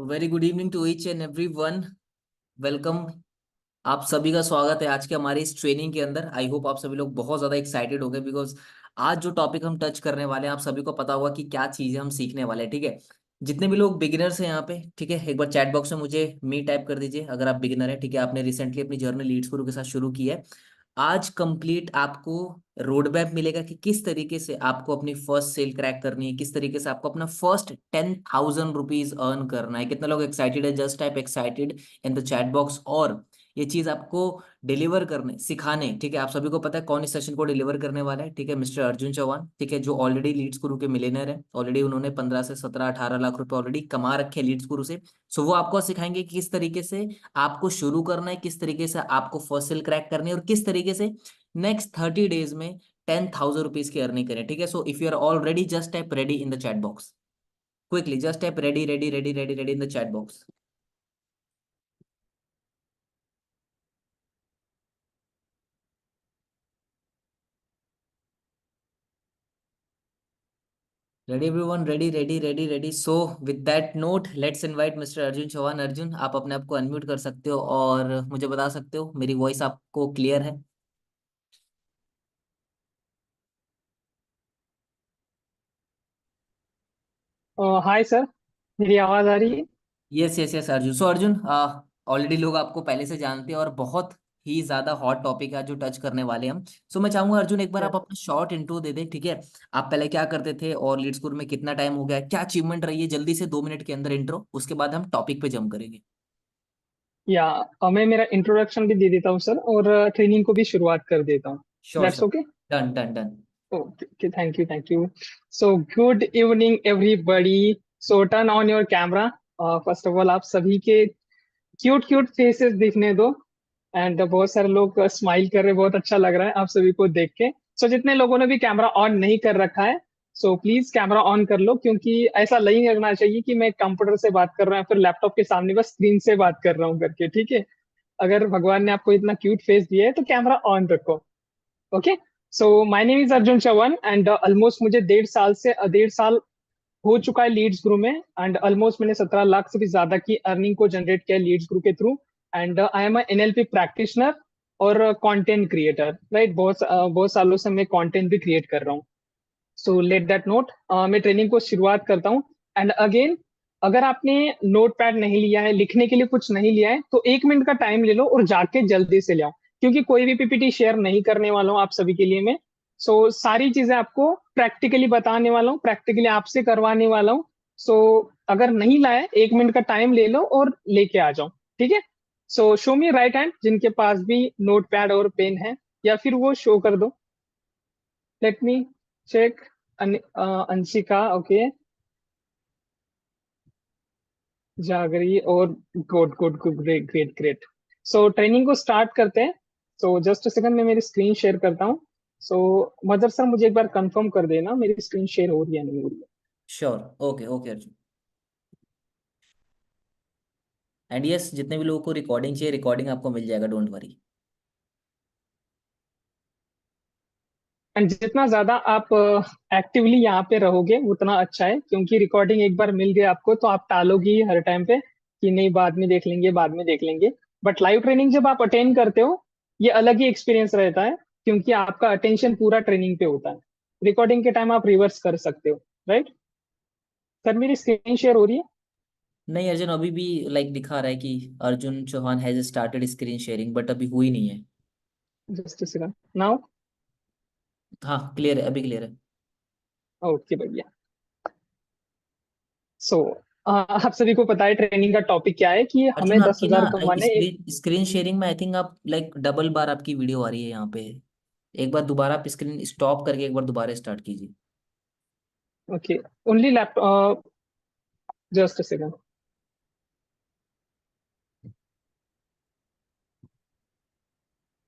Very good evening to each and every one. Welcome. आप सभी का स्वागत है आज के हमारी इस ट्रेनिंग के अंदर। आई होप आप सभी लोग बहुत ज़्यादा एक्साइटेड हो गए बिकॉज आज जो टॉपिक हम टच करने वाले हैं आप सभी को पता होगा कि क्या चीज़ें हम सीखने वाले हैं। ठीक है, जितने भी लोग बिगिनर्स हैं यहाँ पे, ठीक है, एक बार चैट बॉक्स में मुझे मी टाइप कर दीजिए अगर आप बिगिनर हैं। ठीक है, आपने रिसेंटली अपनी जर्नी लीड्स गुरु के साथ शुरू की है। आज कंप्लीट आपको रोड मैप मिलेगा कि किस तरीके से आपको अपनी फर्स्ट सेल क्रैक करनी है, किस तरीके से आपको अपना फर्स्ट 10,000 रुपीज अर्न करना है। कितने लोग एक्साइटेड है? Just type excited in the chat box. और ये चीज आपको डिलीवर करने सिखाने, ठीक है, आप सभी को पता है कौन इस सेशन को डिलीवर करने वाला है। ठीक है, मिस्टर अर्जुन चौहान, ठीक है, जो ऑलरेडी लीड्स गुरु के मिलियनर है। ऑलरेडी उन्होंने 15 से 17 18 लाख रुपए ऑलरेडी कमा रखे हैं लीड्स गुरु से। सो वो आपको सिखाएंगे कि किस तरीके से आपको शुरू करना है, किस तरीके से आपको फर्स्ट सेल क्रैक करनी है और किस तरीके से नेक्स्ट 30 डेज में 10,000 रुपीज की अर्निंग करें। ठीक है, so if you are all ready just type ready in the chat box. Quickly just type ready ready ready ready ready in the chat box. Ready everyone, ready ready ready ready. So with that note let's invite mister Arjun Chauhan. Arjun, आप अपने आप को unmute कर सकते हो और मुझे बता सकते हो मेरी वॉइस आपको क्लियर है? Hi sir. मेरी आवाज़ आ रही है? Yes yes yes Arjun. So Arjun, already लोग आपको पहले से जानते हैं और बहुत ही ज्यादा हॉट टॉपिक है जो टच करने वाले हम। सो मैं चाहूंगा अर्जुन एक बार Yes. आप अपना शॉर्ट इंट्रो दे दे। ठीक है, आप पहले क्या करते थे और लीड स्कूल में कितना टाइम हो गया है, क्या अचीवमेंट रही है, जल्दी से 2 मिनट के अंदर इंट्रो, उसके बाद हम टॉपिक पे जंप करेंगे। या मैं मेरा इंट्रोडक्शन भी दे देता हूँ सर, और ट्रेनिंग को भी शुरुआत कर देता हूँ। Sure that's sure. Okay. Done done done. Okay, thank you thank you. So good evening everybody. So turn on your camera. First of all आप सभी के क्यूट क्यूट फेसेस दिखने दो। एंड बहुत सारे लोग स्माइल कर रहे हैं, बहुत अच्छा लग रहा है आप सभी को देख के। सो जितने लोगों ने भी कैमरा ऑन नहीं कर रखा है, सो प्लीज कैमरा ऑन कर लो, क्योंकि ऐसा नहीं लगना चाहिए कि मैं कंप्यूटर से बात कर रहा हूँ फिर लैपटॉप के सामने बस स्क्रीन से बात कर रहा हूँ करके। ठीक है, अगर भगवान ने आपको इतना क्यूट फेस दिया है तो कैमरा ऑन रखो। Okay. So my name is Arjun Chauhan and almost मुझे 1.5 साल हो चुका है लीड्स ग्रुप में। एंड ऑलमोस्ट मैंने 17 लाख से भी ज्यादा की अर्निंग को जनरेट किया लीड्स ग्रुप के through. And I am NLP practitioner और कंटेंट क्रिएटर, राइट। बहुत सालों से मैं कंटेंट भी क्रिएट कर रहा हूँ। सो लेट दैट नोट, मैं ट्रेनिंग को शुरुआत करता हूँ। एंड अगेन, अगर आपने नोट पैड नहीं लिया है, लिखने के लिए कुछ नहीं लिया है, तो 1 मिनट का टाइम ले लो और जाके जल्दी से ले आओ, क्योंकि कोई भी पीपीटी शेयर नहीं करने वाला हूँ आप सभी के लिए मैं। सारी चीजें आपको प्रैक्टिकली बताने वाला हूँ, प्रैक्टिकली आपसे करवाने वाला हूँ। सो अगर नहीं लाए, 1 मिनट का टाइम ले लो और लेके आ जाओ। ठीक है। सो शो मी राइट हैंड जिनके पास भी नोट पैड और पेन है, या फिर वो शो कर दो। Let me check. Anshika, okay. जागरी और good good good, great great great. So training को स्टार्ट करते हैं। सो जस्ट सेकंड में मेरी स्क्रीन शेयर करता हूँ। सो मदर सर, मुझे एक बार कंफर्म कर देना मेरी स्क्रीन शेयर हो रही है नहीं हो रही sure. Okay okay Arjun. And yes, जितने भी लोगों को रिकॉर्डिंग चाहिए रिकॉर्डिंग आपको मिल जाएगा, डोंट वरी। है। एंड जितना ज्यादा आप एक्टिवली यहाँ पे रहोगे उतना अच्छा है, क्योंकि रिकॉर्डिंग एक बार मिल गई आपको तो आप टालोगी ही हर टाइम पे कि नहीं बाद में देख लेंगे, बाद में देख लेंगे। बट लाइव ट्रेनिंग जब आप अटेंड करते हो, ये अलग ही एक्सपीरियंस रहता है, क्योंकि आपका अटेंशन पूरा ट्रेनिंग पे होता है। रिकॉर्डिंग के टाइम आप रिवर्स कर सकते हो, राइट। सर मेरी स्क्रीन शेयर हो रही है? नहीं अर्जुन, अभी भी लाइक दिखा रहा है कि Arjun Chauhan has started screen sharing but अभी हुई नहीं है। Just second now. हाँ क्लियर है, अभी क्लियर है। ओके भैया। सो आप सभी को पता है ट्रेनिंग का टॉपिक क्या है, कि अर्जुन हमें दस आपकी ना हजार कमाने। स्क्रीन स्क्रीन शेयरिंग में आई थिंक आप लाइक डबल बार आपकी वीडियो आ रही है यहाँ पे। एक बार दोबारा आप स्क्रीन स्टॉप करके एक बार दोबारा स्टार्ट कीजिए। Okay. Only laptop. Just second.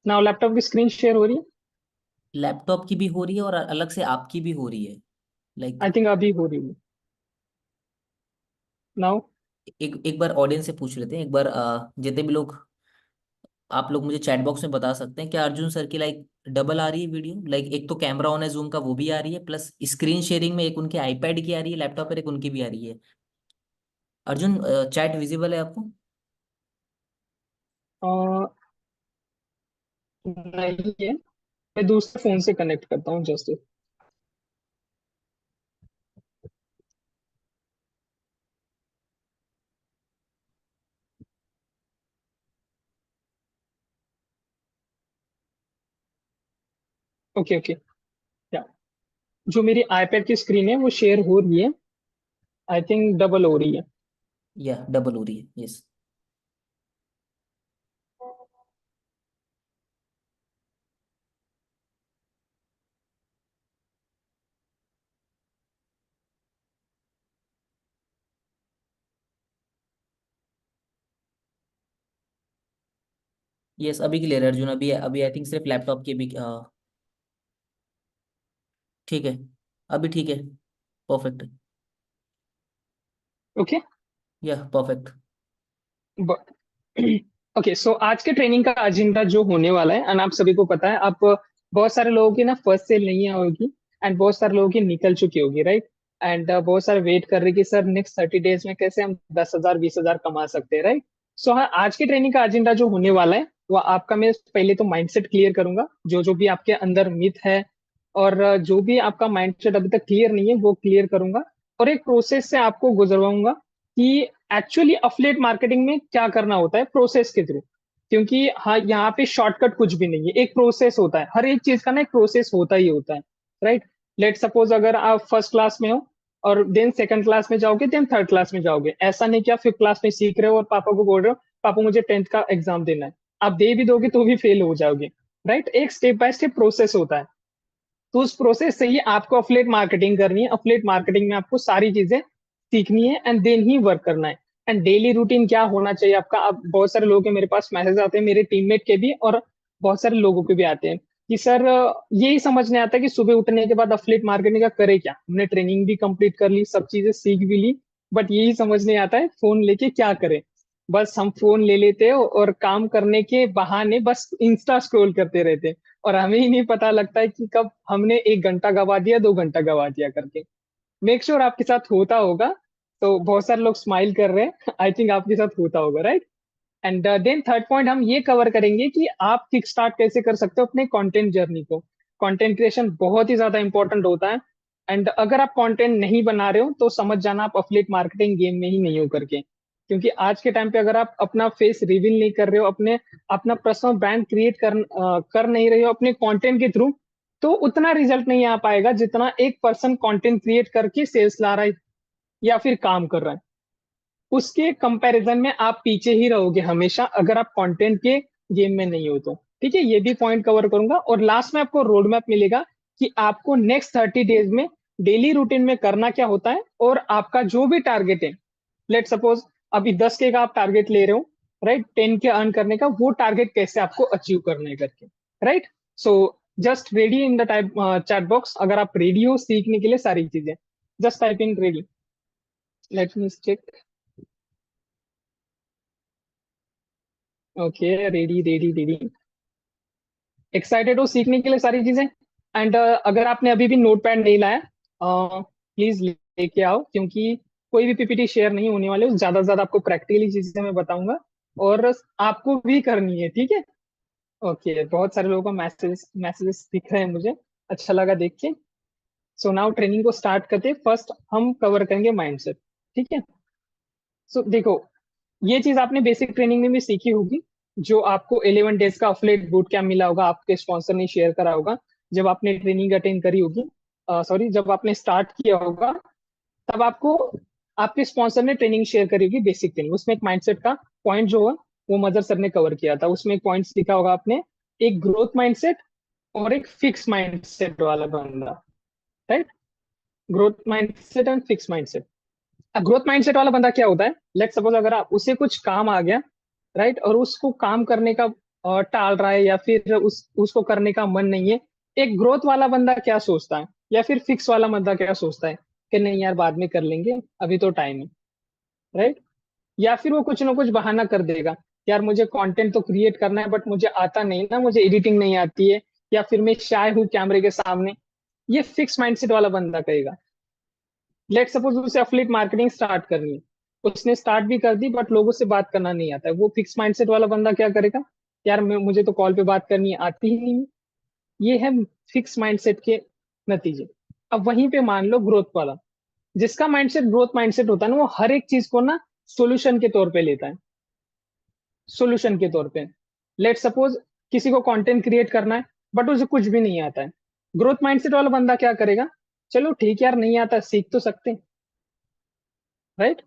Now laptop की स्क्रीन शेयर हो रही है? लैपटॉप की भी हो रही है और अलग से आपकी भी हो रही है लाइक। आई थिंक अभी हो रही है। नाउ। एक एक बार ऑडियंस से पूछ लेते हैं एक बार, जितने भी लोग, आप लोग मुझे चैट बॉक्स में बता सकते हैं क्या अर्जुन सर की लाइक डबल आ रही है वीडियो? लाइक एक तो कैमरा ऑन है जूम का वो भी आ रही है, प्लस स्क्रीन शेयरिंग में एक उनके आईपैड की आ रही है लैपटॉप पर, एक उनकी भी आ रही है। अर्जुन, चैट विजिबल है आपको? नहीं है। मैं दूसरे फोन से कनेक्ट करता हूँ जस्ट। Okay okay. या जो मेरी आईपैड की स्क्रीन है वो शेयर हो रही है। आई थिंक डबल हो रही है। या डबल हो रही है, यस। यस, अभी क्लियर है अर्जुन। अभी अभी आई थिंक सिर्फ लैपटॉप की भी ठीक है। अभी ठीक है, परफेक्ट है। ओके। या परफेक्ट। ओके सो आज के ट्रेनिंग का एजेंडा जो होने वाला है, एंड आप सभी को पता है, आप बहुत सारे लोगों की ना फर्स्ट सेल नहीं होगी, एंड बहुत सारे लोगों की निकल चुकी होगी, राइट। एंड बहुत सारे वेट कर रहे कि सर नेक्स्ट 30 डेज में कैसे हम 10,000 20,000 कमा सकते हैं, राइट। सो हाँ, आज के ट्रेनिंग का एजेंडा जो होने वाला है वो आपका, मैं पहले तो माइंडसेट क्लियर करूंगा, जो जो भी आपके अंदर मिथ है और जो भी आपका माइंडसेट अभी तक क्लियर नहीं है वो क्लियर करूंगा, और एक प्रोसेस से आपको गुजरवाऊंगा कि एक्चुअली अफिलिएट मार्केटिंग में क्या करना होता है प्रोसेस के थ्रू। क्योंकि हाँ, यहाँ पे शॉर्टकट कुछ भी नहीं है, एक प्रोसेस होता है, हर एक चीज का ना एक प्रोसेस होता ही होता है, राइट। लेट सपोज अगर आप फर्स्ट क्लास में हो और देन सेकंड क्लास में जाओगे, देन थर्ड क्लास में जाओगे, ऐसा नहीं कि आप फिफ्थ क्लास में सीख रहे हो और पापा को बोल रहे हो पापा मुझे 10th का एग्जाम देना है, आप दे भी दोगे तो भी फेल हो जाओगे, राइट। एक स्टेप बाय स्टेप प्रोसेस होता है। तो उस प्रोसेस से ही आपको अफिलिएट मार्केटिंग करनी है। अफिलिएट मार्केटिंग में आपको सारी चीजें सीखनी है एंड देन ही वर्क करना है। एंड डेली रूटीन क्या होना चाहिए आपका? अब बहुत सारे लोगों के मेरे पास मैसेज आते हैं, मेरे टीममेट के भी और बहुत सारे लोगों के भी आते हैं कि सर यही समझ नहीं आता कि सुबह उठने के बाद अफिलिएट मार्केटिंग का करे क्या। हमने ट्रेनिंग भी कंप्लीट कर ली, सब चीजें सीख भी ली, बट यही समझ नहीं आता है फोन लेके क्या करें। बस हम फोन ले लेते हैं और काम करने के बहाने बस इंस्टा स्क्रॉल करते रहते हैं, और हमें ही नहीं पता लगता है कि कब हमने 1 घंटा गवा दिया, 2 घंटा गवा दिया करके। मेक श्योर आपके साथ होता होगा। तो बहुत सारे लोग स्माइल कर रहे हैं, आई थिंक आपके साथ होता होगा, right. And then third point हम ये कवर करेंगे कि आप किक स्टार्ट कैसे कर सकते हो अपने कंटेंट जर्नी को। कंटेंट क्रिएशन बहुत ही ज्यादा इंपॉर्टेंट होता है। एंड अगर आप कंटेंट नहीं बना रहे हो तो समझ जाना आप अफिलिएट मार्केटिंग गेम में ही नहीं हो करके। क्योंकि आज के टाइम पे अगर आप अपना फेस रिवील नहीं कर रहे हो, अपने अपना पर्सनल ब्रांड क्रिएट कर नहीं रहे हो अपने कंटेंट के थ्रू, तो उतना रिजल्ट नहीं आ पाएगा जितना एक पर्सन कंटेंट क्रिएट करके सेल्स ला रहा है या फिर काम कर रहा है। उसके कंपैरिजन में आप पीछे ही रहोगे हमेशा अगर आप कंटेंट के गेम में नहीं हो तो। ठीक है, ये भी पॉइंट कवर करूंगा, और लास्ट में आपको रोड मैप मिलेगा कि आपको नेक्स्ट 30 डेज में डेली रूटीन में करना क्या होता है, और आपका जो भी टारगेट है, लेट सपोज अभी 10K का आप टारगेट ले रहे हो, राइट, 10K अर्न करने का, वो टारगेट कैसे आपको अचीव करना है करके, right. So just ready in the type chat box, अगर आप रेडी हो सीखने के लिए सारी चीजें, just type in ready. Let me check. Okay, ready ready ready. Excited हो सीखने के लिए सारी चीजें। एंड अगर आपने अभी भी नोट पैड नहीं लाया, प्लीज लेके आओ, क्योंकि कोई भी पीपीटी शेयर नहीं होने वाले, ज्यादा से ज्यादा आपको प्रैक्टिकली चीजें मैं बताऊंगा और आपको भी करनी है, ठीक है। ओके, बहुत सारे लोगों का मैसेजेस दिख रहे हैं मुझे, अच्छा लगा देख के। सो नाउ ट्रेनिंग को स्टार्ट करते, फर्स्ट हम कवर करेंगे माइंडसेट, ठीक है। सो देखो, ये चीज आपने बेसिक ट्रेनिंग में भी सीखी होगी, जो आपको 11 डेज का अफिलिएट बूट कैंप मिला होगा, आपके स्पॉन्सर ने शेयर करा होगा जब आपने ट्रेनिंग अटेंड करी होगी। सॉरी, जब आपने स्टार्ट किया होगा तब आपको आपके स्पॉन्सर ने ट्रेनिंग शेयर करी होगी, बेसिक ट्रेनिंग। उसमें एक माइंडसेट का पॉइंट जो है वो मदर सर ने कवर किया था। उसमें एक पॉइंट सीखा होगा आपने, एक ग्रोथ माइंडसेट और एक फिक्स माइंडसेट वाला बंदा, right. Growth mindset and fix mindset. अब ग्रोथ माइंडसेट वाला बंदा क्या होता है? लेट सपोज अगर आप उसे कुछ काम आ गया, राइट, और उसको काम करने का टाल रहा है या फिर उसको करने का मन नहीं है। एक ग्रोथ वाला बंदा क्या सोचता है, या फिर फिक्स वाला बंदा क्या सोचता है कि नहीं यार बाद में कर लेंगे, अभी तो टाइम है, राइट। या फिर वो कुछ ना कुछ बहाना कर देगा, यार मुझे कंटेंट तो क्रिएट करना है बट मुझे आता नहीं ना, मुझे एडिटिंग नहीं आती है, या फिर मैं शाय हूँ कैमरे के सामने। ये फिक्स माइंडसेट वाला बंदा कहेगा। लेट सपोज उसे एफिलिएट मार्केटिंग स्टार्ट करनी है, उसने स्टार्ट भी कर दी बट लोगों से बात करना नहीं आता है। वो फिक्स माइंडसेट वाला बंदा क्या करेगा, यार मुझे तो कॉल पे बात करनी आती ही नहीं है। ये है फिक्स माइंडसेट के नतीजे। अब वहीं पे मान लो ग्रोथ वाला, जिसका माइंडसेट ग्रोथ माइंडसेट होता है ना, वो हर एक चीज को ना सॉल्यूशन के तौर पे लेता है। सॉल्यूशन के तौर पे लेट सपोज किसी को कंटेंट क्रिएट करना है बट उसे कुछ भी नहीं आता है। ग्रोथ माइंडसेट वाला बंदा क्या करेगा, चलो ठीक है यार, नहीं आता, सीख तो सकते हैं, राइट।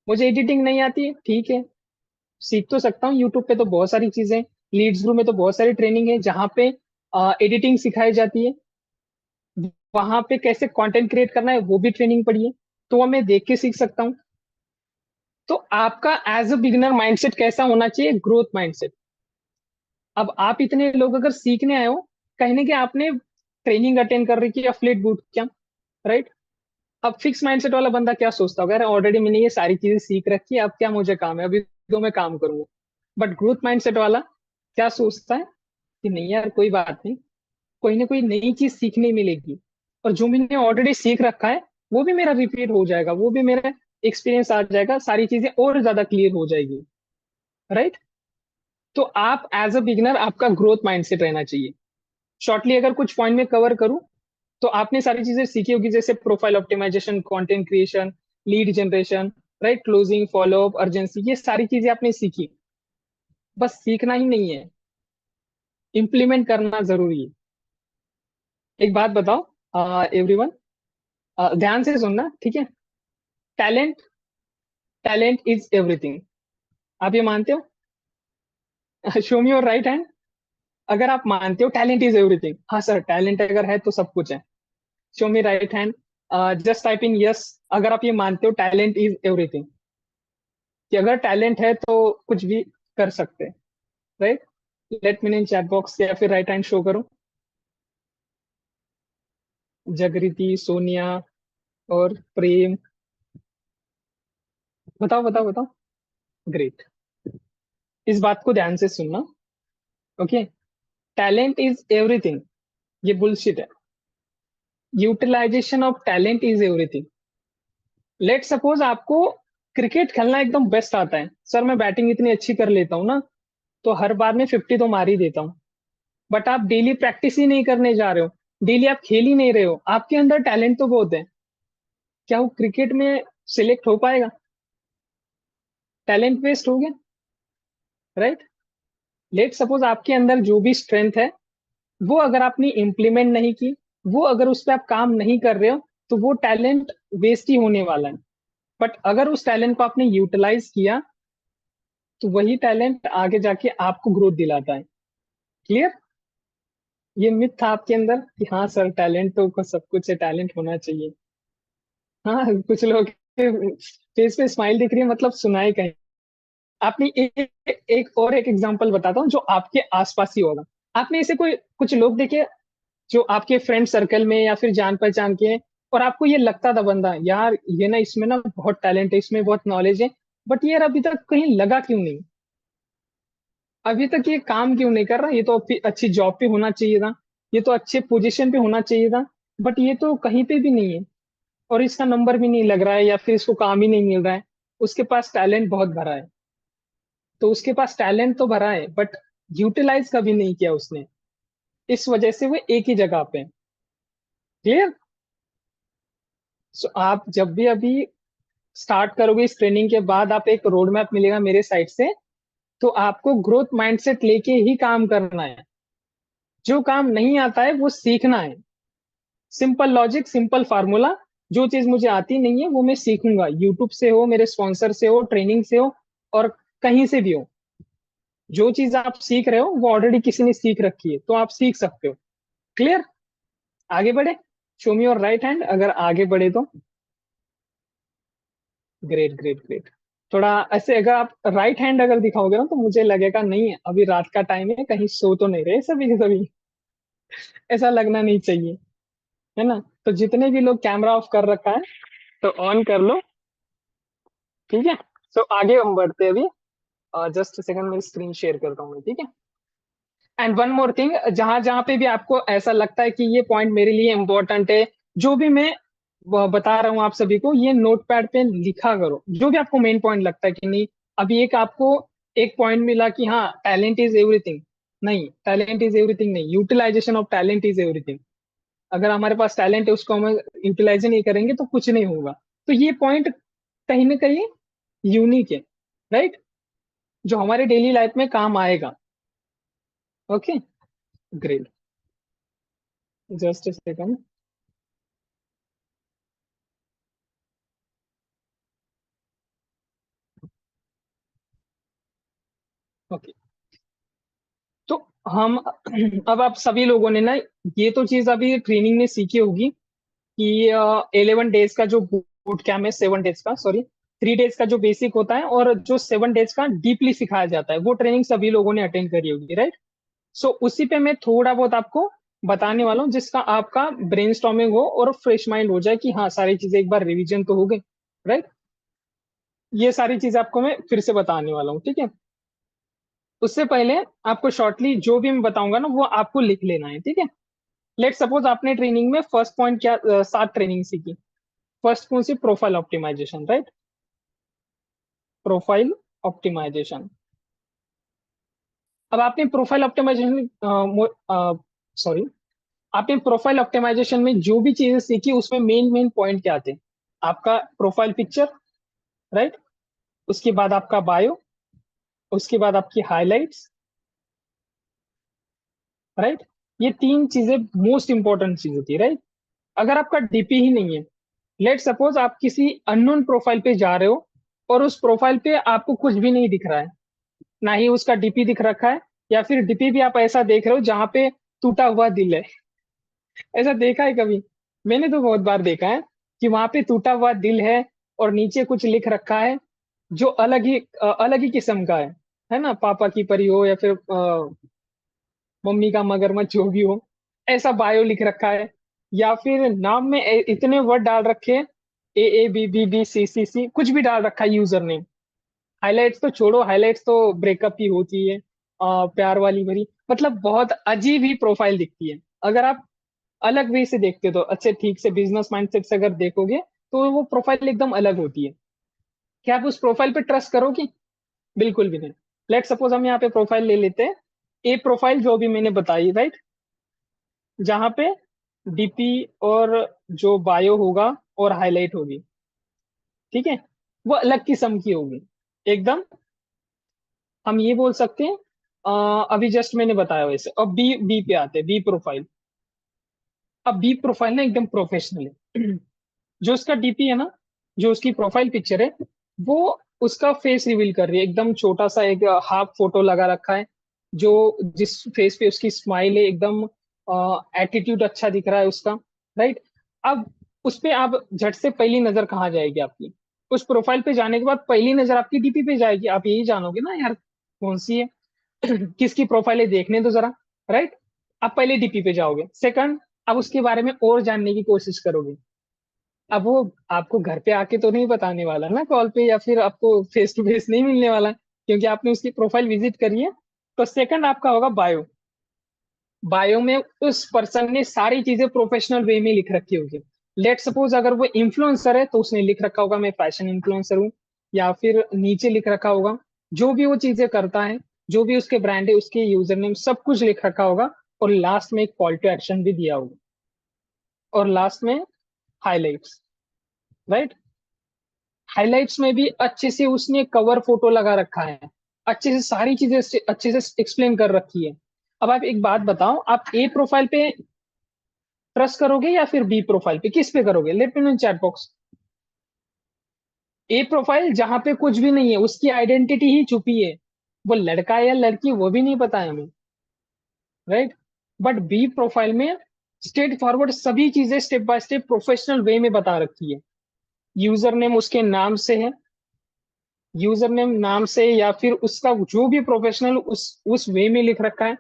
मुझे एडिटिंग नहीं आती है, ठीक है, सीख तो सकता हूँ। यूट्यूब पे तो बहुत सारी चीजें, लीड्स ग्रुप में तो बहुत सारी ट्रेनिंग है जहाँ पे एडिटिंग सिखाई जाती है। वहां पे कैसे कंटेंट क्रिएट करना है वो भी ट्रेनिंग पड़ी है, तो वो मैं देख के सीख सकता हूँ। तो आपका एज अ बिगिनर माइंडसेट कैसा होना चाहिए, ग्रोथ माइंडसेट। अब आप इतने लोग अगर सीखने आए हो, कहीं ना कहीं आपने ट्रेनिंग अटेंड कर रखी है, एफिलिएट बूट कैंप, राइट। अब फिक्स माइंडसेट वाला बंदा क्या सोचता होगा, अरे ऑलरेडी मैंने ये सारी चीजें सीख रखी है, अब क्या मुझे काम है, अभी तो मैं काम करूंगा। बट ग्रोथ माइंडसेट वाला क्या सोचता है कि नहीं यार, कोई बात नहीं, कोई ना कोई नई चीज सीखने मिलेगी, और जो मैंने ऑलरेडी सीख रखा है वो भी मेरा रिपीट हो जाएगा, वो भी मेरा एक्सपीरियंस आ जाएगा, सारी चीजें और ज्यादा क्लियर हो जाएगी, राइट। तो आप एज अ बिगिनर आपका ग्रोथ माइंडसेट रहना चाहिए। शॉर्टली अगर कुछ पॉइंट में कवर करूं, तो आपने सारी चीजें सीखी होगी, जैसे profile optimization, content creation, lead generation, right, closing, follow up, urgency, ये सारी चीजें आपने सीखी। बस सीखना ही नहीं है, इम्प्लीमेंट करना जरूरी है। एक बात बताओ एवरीवन, ध्यान से सुनना, ठीक है। टैलेंट, टैलेंट इज एवरीथिंग, आप ये मानते हो? Show me your right hand. अगर आप मानते हो टैलेंट इज एवरीथिंग, हाँ सर टैलेंट अगर है तो सब कुछ है, show me right hand. Just type in yes अगर आप ये मानते हो टैलेंट इज एवरीथिंग, कि अगर टैलेंट है तो कुछ भी कर सकते हैं, राइट। लेट मी इन चैट बॉक्स, या फिर राइट हैंड शो करो। जगरीति, सोनिया और प्रेम, बताओ बताओ बताओ। ग्रेट। इस बात को ध्यान से सुनना, ओके। टैलेंट इज एवरीथिंग, ये बुलशिट है। Utilization of talent is everything. Let suppose आपको क्रिकेट खेलना एकदम बेस्ट आता है, सर मैं बैटिंग इतनी अच्छी कर लेता हूँ ना, तो हर बार में 50 तो मार ही देता हूँ। बट आप डेली प्रैक्टिस ही नहीं करने जा रहे हो, डेली आप खेल ही नहीं रहे हो, आपके अंदर टैलेंट तो बहुत है, क्या वो क्रिकेट में सिलेक्ट हो पाएगा? टैलेंट वेस्ट हो गया, राइट। लेट सपोज आपके अंदर जो भी स्ट्रेंथ है, वो अगर आपने इम्प्लीमेंट नहीं की, वो अगर उस पर आप काम नहीं कर रहे हो, तो वो टैलेंट वेस्ट ही होने वाला है। बट अगर उस टैलेंट को आपने यूटिलाइज किया, तो वही टैलेंट आगे जाके आपको ग्रोथ दिलाता है। क्लियर? ये मिथ था आपके अंदर कि हाँ सर टैलेंट तो सब कुछ है, टैलेंट होना चाहिए। हाँ, कुछ लोग फेस पे स्माइल दिख रही है, मतलब सुनाई कहीं। आपने एक और एक एग्जांपल बताता हूँ जो आपके आसपास ही होगा। आपने ऐसे कोई कुछ लोग देखे जो आपके फ्रेंड सर्कल में या फिर जान पहचान के हैं, और आपको ये लगता था बंदा यार ये ना, इसमें ना बहुत टैलेंट है, इसमें बहुत नॉलेज है, बट यार अभी तक कहीं लगा क्यों नहीं, अभी तक ये काम क्यों नहीं कर रहा, ये तो अच्छी जॉब पे होना चाहिए था, ये तो अच्छे पोजीशन पे होना चाहिए था, बट ये तो कहीं पे भी नहीं है, और इसका नंबर भी नहीं लग रहा है, या फिर इसको काम ही नहीं मिल रहा है। उसके पास टैलेंट बहुत भरा है, तो उसके पास टैलेंट तो भरा है बट यूटिलाइज कभी नहीं किया उसने, इस वजह से वो एक ही जगह पे। क्लियर? सो आप जब भी अभी स्टार्ट करोगे इस ट्रेनिंग के बाद, आप एक रोड मैप मिलेगा मेरे साइड से, तो आपको ग्रोथ माइंडसेट लेके ही काम करना है। जो काम नहीं आता है वो सीखना है। Simple logic, simple formula. जो चीज मुझे आती नहीं है वो मैं सीखूंगा, यूट्यूब से हो, मेरे स्पॉन्सर से हो, ट्रेनिंग से हो, और कहीं से भी हो। जो चीज आप सीख रहे हो वो ऑलरेडी किसी ने सीख रखी है, तो आप सीख सकते हो। क्लियर? आगे बढ़े, show me your right hand अगर आगे बढ़े तो। Great great great. थोड़ा ऐसे अगर आप राइट हैंड अगर दिखाओगे ना, तो मुझे लगेगा नहीं है अभी रात का टाइम है, कहीं सो तो नहीं रहे सभी के सभी, ऐसा लगना नहीं चाहिए, है ना। तो जितने भी लोग कैमरा ऑफ कर रखा है, तो ऑन कर लो, ठीक है। सो आगे हम बढ़ते हैं अभी। जस्ट सेकंड में स्क्रीन शेयर करता हूँ मैं, ठीक है। एंड वन मोर थिंग, जहां जहां पे भी आपको ऐसा लगता है कि ये पॉइंट मेरे लिए इंपॉर्टेंट है, जो भी मैं बता रहा हूँ आप सभी को, ये नोटपैड पे लिखा करो जो भी आपको मेन पॉइंट लगता है कि नहीं। अभी एक आपको एक पॉइंट मिला कि हाँ टैलेंट इज एवरीथिंग, नहीं टैलेंट इज एवरीथिंग नहीं, utilization of talent is everything. अगर हमारे पास टैलेंट है उसको हम यूटिलाइज नहीं करेंगे तो कुछ नहीं होगा। तो ये पॉइंट कहीं ना कहीं यूनिक है, राइट, जो हमारे डेली लाइफ में काम आएगा। Okay, great, just a second. Okay, तो हम अब आप सभी लोगों ने ना ये तो चीज अभी ट्रेनिंग में सीखी होगी कि 11 डेज का जो बूट कैम्प है, 7 डेज का, सॉरी 3 डेज का जो बेसिक होता है और जो 7 डेज का डीपली सिखाया जाता है, वो ट्रेनिंग सभी लोगों ने अटेंड करी होगी, राइट। सो उसी पे मैं थोड़ा बहुत आपको बताने वाला हूँ जिसका आपका ब्रेनस्टॉर्मिंग हो और फ्रेश माइंड हो जाए कि हाँ सारी चीजें एक बार रिवीजन तो हो गई, राइट। ये सारी चीजें आपको मैं फिर से बताने वाला हूँ, ठीक है। उससे पहले आपको शॉर्टली जो भी मैं बताऊंगा ना वो आपको लिख लेना है, ठीक है। लेट सपोज आपने ट्रेनिंग में फर्स्ट पॉइंट क्या 7 ट्रेनिंग सीखी। फर्स्ट कौन सी? Profile optimization, right. Profile optimization. अब आपने प्रोफाइल ऑप्टिमाइजेशन, सॉरी, आपने प्रोफाइल ऑप्टिमाइजेशन में जो भी चीजें सीखी उसमें मेन मेन पॉइंट क्या थे? आपका प्रोफाइल पिक्चर, राइट। उसके बाद आपका बायो, उसके बाद आपकी हाइलाइट्स, राइट। ये 3 चीजें मोस्ट इंपॉर्टेंट चीजें थी, राइट। अगर आपका डीपी ही नहीं है, लेट सपोज आप किसी अननोन प्रोफाइल पे जा रहे हो और उस प्रोफाइल पे आपको कुछ भी नहीं दिख रहा है, ना ही उसका डीपी दिख रखा है, या फिर डीपी भी आप ऐसा देख रहे हो जहां पे टूटा हुआ दिल है। ऐसा देखा है कभी? मैंने तो बहुत बार देखा है कि वहां पे टूटा हुआ दिल है और नीचे कुछ लिख रखा है जो अलग ही किस्म का है ना, पापा की परी हो या फिर मम्मी का मगरमच्छ जो भी हो, ऐसा बायो लिख रखा है। या फिर नाम में इतने वर्ड डाल रखे हैं, AABBBCCC कुछ भी डाल रखा है यूजर ने। हाइलाइट्स तो छोड़ो, हाइलाइट्स तो ब्रेकअप की होती है, प्यार वाली भरी, मतलब बहुत अजीब ही प्रोफाइल दिखती है। अगर आप अलग वे से देखते हो तो अच्छे ठीक से बिजनेस माइंडसेट से अगर देखोगे तो वो प्रोफाइल एकदम अलग होती है। क्या आप उस प्रोफाइल पे ट्रस्ट करोगे? बिल्कुल भी नहीं। लेट सपोज हम यहाँ पे प्रोफाइल ले लेते हैं, ए प्रोफाइल जो भी मैंने बताई, राइट, जहाँ पे डीपी और जो बायो होगा और हाईलाइट होगी, ठीक है, वो अलग किस्म की होगी एकदम। हम ये बोल सकते हैं, अभी जस्ट मैंने बताया वैसे। अब बी बी पे आते हैं, बी प्रोफाइल। अब बी प्रोफाइल ना एकदम प्रोफेशनल है। जो उसका डीपी है ना, जो उसकी प्रोफाइल पिक्चर है, वो उसका फेस रिवील कर रही है। एकदम छोटा सा एक हाफ फोटो लगा रखा है, जो जिस फेस पे उसकी स्माइल है, एकदम एटीट्यूड अच्छा दिख रहा है उसका, राइट। अब उस पे आप झट से पहली नजर कहाँ जाएगी आपकी? उस प्रोफाइल पे जाने के बाद पहली नजर आपकी डीपी पे जाएगी। आप यही जानोगे ना यार कौन सी है, किसकी प्रोफाइल है, देखने दो जरा, राइट। आप पहले डीपी पे जाओगे, सेकंड आप उसके बारे में और जानने की कोशिश करोगे। अब वो आपको घर पे आके तो नहीं बताने वाला ना कॉल पे, या फिर आपको फेस टू फेस नहीं मिलने वाला, क्योंकि आपने उसकी प्रोफाइल विजिट करी है। तो सेकंड आपका होगा बायो। बायो में उस पर्सन ने सारी चीजें प्रोफेशनल वे में लिख रखी होगी। लेट सपोज अगर वो इन्फ्लुएंसर है तो उसने लिख रखा होगा मैं फैशन इन्फ्लुएंसर हूँ, या फिर नीचे लिख रखा होगा जो भी वो चीजें करता है, जो भी उसके ब्रांड है, उसके यूजर नेम सब कुछ लिख रखा होगा। और लास्ट में एक कॉल टू एक्शन भी दिया होगा, और लास्ट में हाईलाइट्स, राइट। हाइलाइट्स में भी अच्छे से उसने कवर फोटो लगा रखा है, अच्छे से सारी चीजें अच्छे से एक्सप्लेन कर रखी है। अब आप एक बात बताओ, आप ए प्रोफाइल पे ट्रस्ट करोगे या फिर बी प्रोफाइल पे? किस पे करोगे? Late me know in chat box. A profile जहां पे कुछ भी नहीं है, उसकी आइडेंटिटी ही छुपी है, वो लड़का है या लड़की वो भी नहीं पता है हमें, राइट। बट बी प्रोफाइल में स्ट्रेट फॉरवर्ड सभी चीजें step by step professional way में बता रखी है। यूजर नेम उसके नाम से है, यूजर नेम नाम से, या फिर उसका जो भी प्रोफेशनल उस वे में लिख रखा है।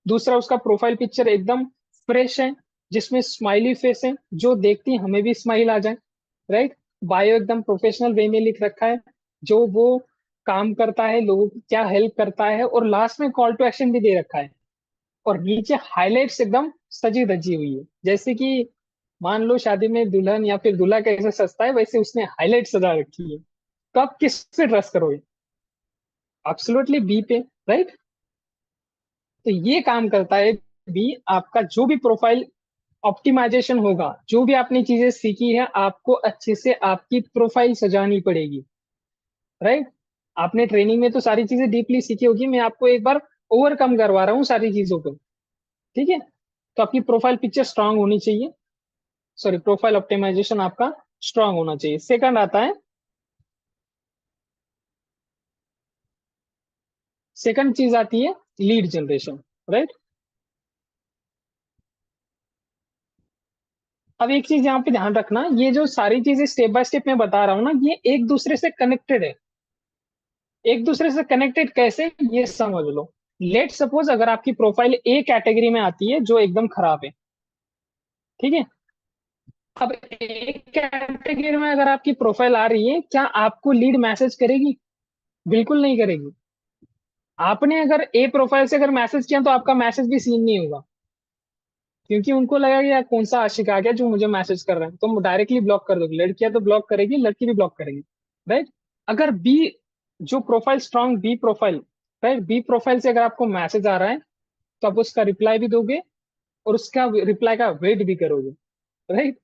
दूसरा, उसका प्रोफाइल पिक्चर एकदम फ्रेश है, जिसमें स्माइली फेस है, जो देखते ही हमें भी स्माइल आ जाए, राइट। बायो एकदम प्रोफेशनल वे में लिख रखा है, जो वो काम करता है, लोगों की क्या हेल्प करता है, और लास्ट में कॉल टू एक्शन भी दे रखा है। और नीचे हाइलाइट्स एकदम सजी धजी हुई है, जैसे कि मान लो शादी में दुल्हन या फिर दूल्हा कैसे सजता है, वैसे उसने हाईलाइट सजा रखी है, तो आप किस पे ट्रस्ट करोगे? एब्सोल्युटली बी पे, राइट? तो ये काम करता है बी। आपका जो भी प्रोफाइल ऑप्टिमाइजेशन होगा, जो भी आपने चीजें सीखी है, आपको अच्छे से आपकी प्रोफाइल सजानी पड़ेगी, राइट? आपने ट्रेनिंग में तो सारी चीजें डीपली सीखी होगी, मैं आपको एक बार ओवरकम करवा रहा हूँ सारी चीजों को, ठीक है? तो आपकी प्रोफाइल पिक्चर स्ट्रांग होनी चाहिए, सॉरी, प्रोफाइल ऑप्टिमाइजेशन आपका स्ट्रांग होना चाहिए। सेकंड आता है, सेकंड चीज आती है लीड जनरेशन, राइट? अब एक चीज यहाँ पे ध्यान रखना, ये जो सारी चीजें स्टेप बाय स्टेप मैं बता रहा हूँ ना, ये एक दूसरे से कनेक्टेड है। एक दूसरे से कनेक्टेड कैसे, ये समझ लो। लेट सपोज अगर आपकी प्रोफाइल ए कैटेगरी में आती है जो एकदम खराब है, ठीक है? अब ए कैटेगरी में अगर आपकी प्रोफाइल आ रही है, क्या आपको लीड मैसेज करेगी? बिल्कुल नहीं करेगी। आपने अगर ए प्रोफाइल से अगर मैसेज किया तो आपका मैसेज भी सीन नहीं होगा, क्योंकि उनको लगेगा कि यार कौन सा आशिक आ गया जो मुझे मैसेज कर रहा है, तो डायरेक्टली ब्लॉक कर दोगे। लड़कियां तो ब्लॉक करेगी, लड़की भी ब्लॉक करेगी, राइट? अगर बी, जो profile strong B profile, right, B profile से अगर आपको मैसेज आ रहा है, तो आप उसका रिप्लाई भी दोगे और उसका रिप्लाई का वेट भी करोगे, राइट?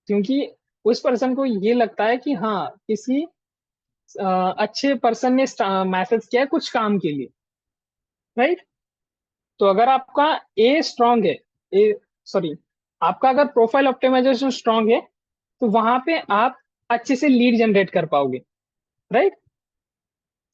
क्योंकि उस पर्सन को ये लगता है कि हाँ, किसी अच्छे पर्सन ने मैसेज किया है कुछ काम के लिए, राइट? तो अगर आपका ए स्ट्रांग है, ए, सॉरी, आपका अगर प्रोफाइल ऑप्टिमाइजेशन स्ट्रांग है, तो वहां पे आप अच्छे से लीड जनरेट कर पाओगे, राइट?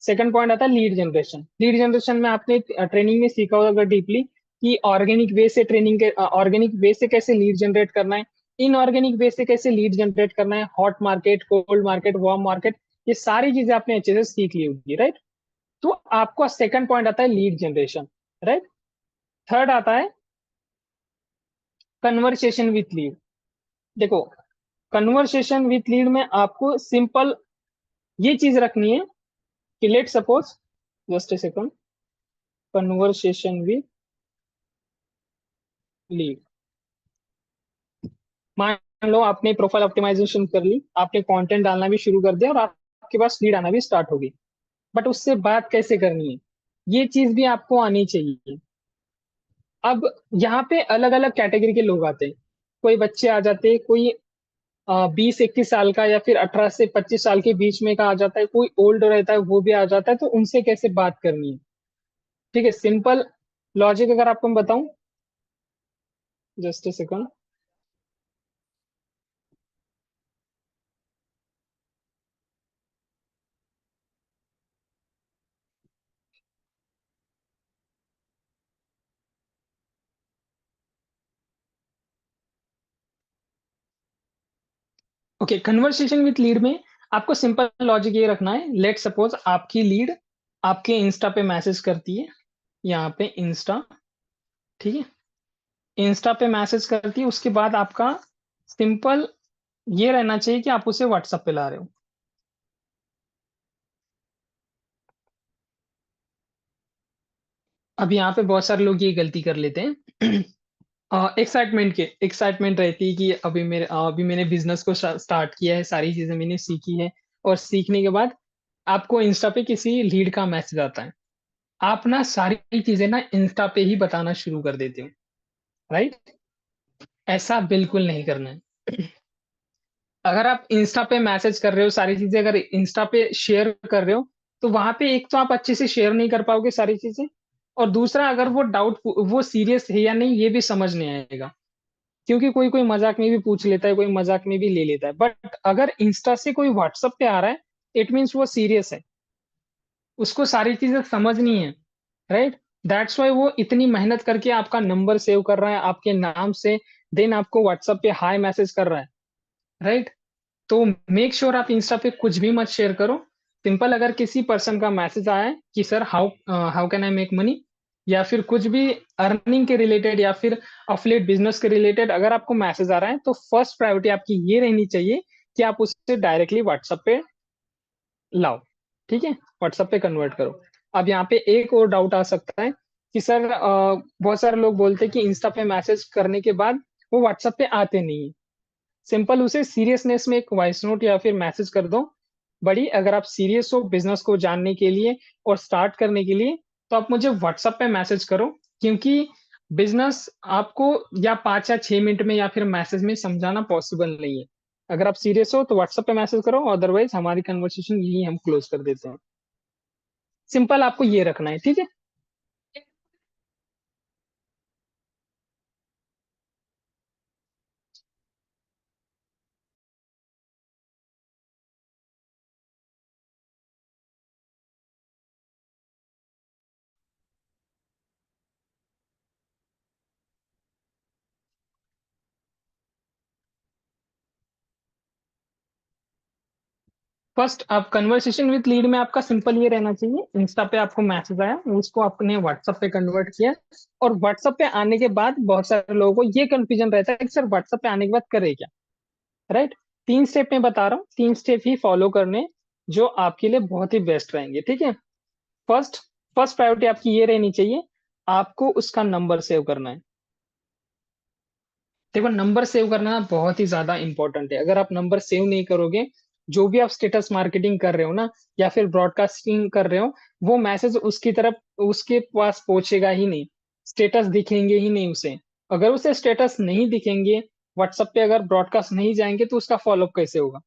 सेकंड पॉइंट आता है लीड जनरेशन। लीड जनरेशन में आपने ट्रेनिंग में सीखा होगा डीपली कि ऑर्गेनिक वे से ट्रेनिंग के, ऑर्गेनिक वे से कैसे लीड जनरेट करना है, इनऑर्गेनिक वे से कैसे लीड जनरेट करना है, hot market, cold market, warm market, ये सारी चीजें आपने अच्छे से सीख ली होगी, राइट? तो आपका सेकंड पॉइंट आता है लीड जनरेशन, राइट? थर्ड आता है कन्वर्सेशन विथ लीड। देखो, कन्वर्सेशन विथ लीड में आपको सिंपल ये चीज रखनी है कि let suppose, just a second, conversation with lead. मान लो आपने प्रोफाइल ऑप्टिमाइजेशन कर ली, आपने कंटेंट डालना भी शुरू कर दिया और आपके पास लीड आना भी स्टार्ट हो गई, बट उससे बात कैसे करनी है, ये चीज भी आपको आनी चाहिए। अब यहाँ पे अलग अलग कैटेगरी के लोग आते हैं। कोई बच्चे आ जाते हैं, कोई 20-21 साल का, या फिर 18 से 25 साल के बीच में का आ जाता है, कोई ओल्ड रहता है वो भी आ जाता है, तो उनसे कैसे बात करनी है, ठीक है? सिंपल लॉजिक अगर आपको मैं बताऊं, just a second. Okay, conversation with lead में आपको सिंपल लॉजिक ये रखना है। लेट सपोज आपकी लीड आपके इंस्टा पे मैसेज करती है, यहाँ पे इंस्टा, ठीक है? इंस्टा पे मैसेज करती है, उसके बाद आपका सिंपल ये रहना चाहिए कि आप उसे व्हाट्सएप पे ला रहे हो। अब यहाँ पे बहुत सारे लोग ये गलती कर लेते हैं एक्साइटमेंट के, एक्साइटमेंट रहती है कि अभी मैंने बिजनेस को स्टार्ट किया है, सारी चीजें मैंने सीखी है, और सीखने के बाद आपको इंस्टा पे किसी लीड का मैसेज आता है, आप ना सारी चीजें ना इंस्टा पे ही बताना शुरू कर देते हो, राइट? ऐसा बिल्कुल नहीं करना है। अगर आप इंस्टा पे मैसेज कर रहे हो, सारी चीजें अगर इंस्टा पे शेयर कर रहे हो, तो वहां पे एक तो आप अच्छे से शेयर नहीं कर पाओगे सारी चीजें, और दूसरा अगर वो डाउट, वो सीरियस है या नहीं ये भी समझ नहीं आएगा, क्योंकि कोई कोई मजाक में भी पूछ लेता है, कोई मजाक में भी ले लेता है। बट अगर इंस्टा से कोई व्हाट्सएप पे आ रहा है, इट मीन्स वो सीरियस है, उसको सारी चीजें समझनी है, राइट? दैट्स वाई वो इतनी मेहनत करके आपका नंबर सेव कर रहा है आपके नाम से, देन आपको व्हाट्सएप पे हाई मैसेज कर रहा है, राइट? तो मेक श्योर आप इंस्टा पे कुछ भी मत शेयर करो। सिंपल अगर किसी पर्सन का मैसेज आया है कि sir how how can I make money, या फिर कुछ भी अर्निंग के रिलेटेड, या फिर अफिलिएट बिजनेस के रिलेटेड अगर आपको मैसेज आ रहा है, तो फर्स्ट प्रायोरिटी आपकी ये रहनी चाहिए कि आप उससे डायरेक्टली व्हाट्सएप पे लाओ, ठीक है? व्हाट्सएप पे कन्वर्ट करो। अब यहाँ पे एक और डाउट आ सकता है कि सर बहुत सारे लोग बोलते हैं कि इंस्टा पे मैसेज करने के बाद वो व्हाट्सएप पे आते नहीं है। सिंपल उसे सीरियसनेस में एक वॉइस नोट या फिर मैसेज कर दो, बड़ी अगर आप सीरियस हो बिजनेस को जानने के लिए और स्टार्ट करने के लिए, तो आप मुझे व्हाट्सएप पे मैसेज करो, क्योंकि बिजनेस आपको या 5 या 6 मिनट में या फिर मैसेज में समझाना पॉसिबल नहीं है। अगर आप सीरियस हो तो व्हाट्सएप पे मैसेज करो, अदरवाइज हमारी कन्वर्सेशन यही हम क्लोज कर देते हैं। सिंपल आपको ये रखना है, ठीक है। फर्स्ट आप कन्वर्सेशन विद लीड में आपका सिंपल ये रहना चाहिए, इंस्टा पे आपको मैसेज आया, उसको आपने व्हाट्सएप पे कन्वर्ट किया। और व्हाट्सएप पे आने के बाद बहुत सारे लोगों को ये कंफ्यूजन रहता है कि सर व्हाट्सएप पे आने के बाद करे क्या, राइट। 3 स्टेप मैं बता रहा हूँ, 3 स्टेप ही फॉलो करने, जो आपके लिए बहुत ही बेस्ट रहेंगे, ठीक है। फर्स्ट फर्स्ट प्रायोरिटी आपकी ये रहनी चाहिए, आपको उसका नंबर सेव करना है। देखो नंबर सेव करना बहुत ही ज्यादा इंपॉर्टेंट है। अगर आप नंबर सेव नहीं करोगे, जो भी आप स्टेटस मार्केटिंग कर रहे हो ना, या फिर ब्रॉडकास्टिंग कर रहे हो, वो मैसेज उसकी तरफ उसके पास पहुंचेगा ही नहीं, स्टेटस दिखेंगे ही नहीं उसे। अगर उसे स्टेटस नहीं दिखेंगे, व्हाट्सएप पे अगर ब्रॉडकास्ट नहीं जाएंगे, तो उसका फॉलोअप कैसे होगा,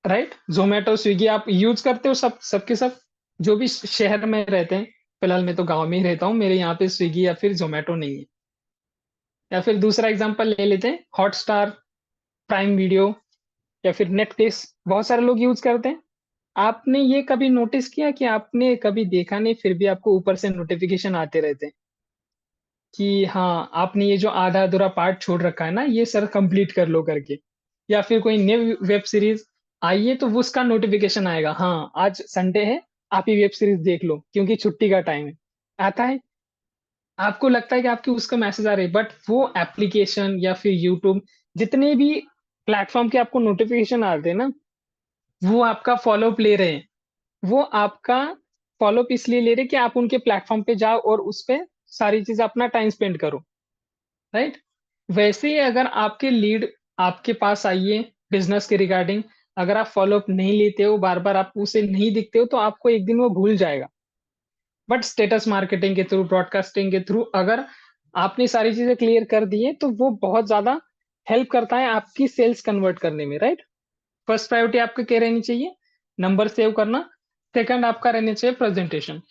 राइट। जोमेटो स्विगी आप यूज करते हो, सबके सब जो भी शहर में रहते हैं। फिलहाल मैं तो गांव में ही रहता हूँ, मेरे यहाँ पे स्विगी या फिर जोमेटो नहीं है। या फिर दूसरा एग्जांपल ले लेते हैं, हॉटस्टार, प्राइम वीडियो, या फिर नेटफ्लिक्स, बहुत सारे लोग यूज करते हैं। आपने ये कभी नोटिस किया कि आपने कभी देखा नहीं, फिर भी आपको ऊपर से नोटिफिकेशन आते रहते हैं कि हाँ आपने ये जो आधा अधूरा पार्ट छोड़ रखा है ना, ये सर कंप्लीट कर लो करके। या फिर कोई न्यू वेब सीरीज आई है तो वो उसका नोटिफिकेशन आएगा, हाँ आज संडे है, आप ये वेब सीरीज देख लो क्योंकि छुट्टी का टाइम है, आता है। आपको लगता है कि आपकी उसका मैसेज आ रही है, बट वो एप्लीकेशन या फिर यूट्यूब, जितने भी प्लेटफॉर्म के आपको नोटिफिकेशन आते हैं ना, वो आपका फॉलोअप ले रहे हैं। वो आपका फॉलोअप इसलिए ले रहे हैं कि आप उनके प्लेटफॉर्म पे जाओ और उस पे सारी चीज अपना टाइम स्पेंड करो, राइट। वैसे ही अगर आपके लीड आपके पास आइए बिजनेस के रिगार्डिंग, अगर आप फॉलोअप नहीं लेते हो, बार बार आप उसे नहीं दिखते हो, तो आपको एक दिन वो भूल जाएगा। बट स्टेटस मार्केटिंग के थ्रू, ब्रॉडकास्टिंग के थ्रू अगर आपने सारी चीजें क्लियर कर दी है, तो वो बहुत ज्यादा हेल्प करता है आपकी सेल्स कन्वर्ट करने में, राइट। फर्स्ट प्रायोरिटी आपको क्या रहनी चाहिए, नंबर सेव करना। सेकंड आपका रहना चाहिए presentation.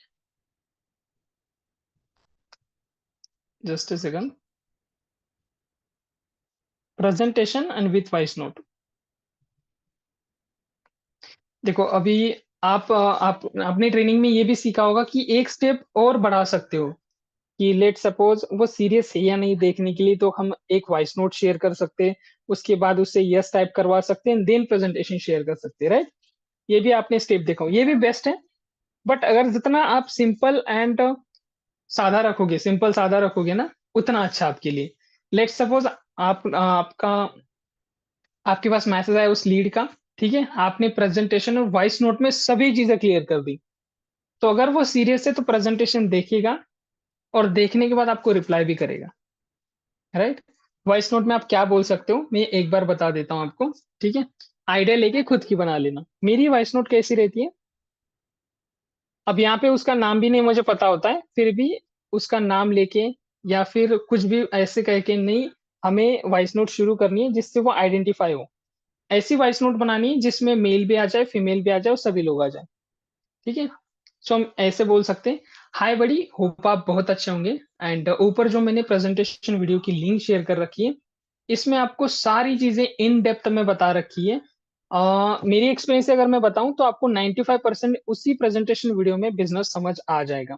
Just a second, presentation and with voice note. देखो अभी आप अपनी ट्रेनिंग में ये भी सीखा होगा कि एक स्टेप और बढ़ा सकते हो, कि लेट सपोज वो सीरियस है या नहीं देखने के लिए, तो हम एक वॉइस नोट शेयर कर सकते हैं, उसके बाद उससे यस टाइप करवा सकते हैं, देन प्रेजेंटेशन शेयर कर सकते हैं, राइट। ये भी आपने स्टेप देखा हो, ये भी बेस्ट है। बट अगर जितना आप सिंपल एंड सादा रखोगे, सिंपल सादा रखोगे ना, उतना अच्छा आपके लिए। लेट सपोज आपका आपके पास मैसेज आया उस लीड का, ठीक है, आपने प्रेजेंटेशन और वॉइस नोट में सभी चीजें क्लियर कर दी, तो अगर वो सीरियस है तो प्रेजेंटेशन देखेगा, और देखने के बाद आपको रिप्लाई भी करेगा, राइट। वॉइस नोट में आप क्या बोल सकते हो, मैं एक बार बता देता हूँ आपको, ठीक है। आइडिया लेके खुद की बना लेना। मेरी वॉइस नोट कैसी रहती है, अब यहाँ पे उसका नाम भी नहीं मुझे पता होता है, फिर भी उसका नाम लेके या फिर कुछ भी ऐसे कह के नहीं, हमें वॉइस नोट शुरू करनी है जिससे वो आइडेंटिफाई हो। ऐसी वॉइस नोट बनानी है जिसमें मेल भी आ जाए, फीमेल भी आ जाए, और सभी लोग आ जाए, ठीक है। सो हम ऐसे बोल सकते हैं, हाय बड़ी, होप आप बहुत अच्छे होंगे। एंड ऊपर जो मैंने प्रेजेंटेशन वीडियो की लिंक शेयर कर रखी है, इसमें आपको सारी चीजें इन डेप्थ में बता रखी है। मेरी एक्सपीरियंस से अगर मैं बताऊं तो आपको 95% उसी प्रेजेंटेशन वीडियो में बिजनेस समझ आ जाएगा।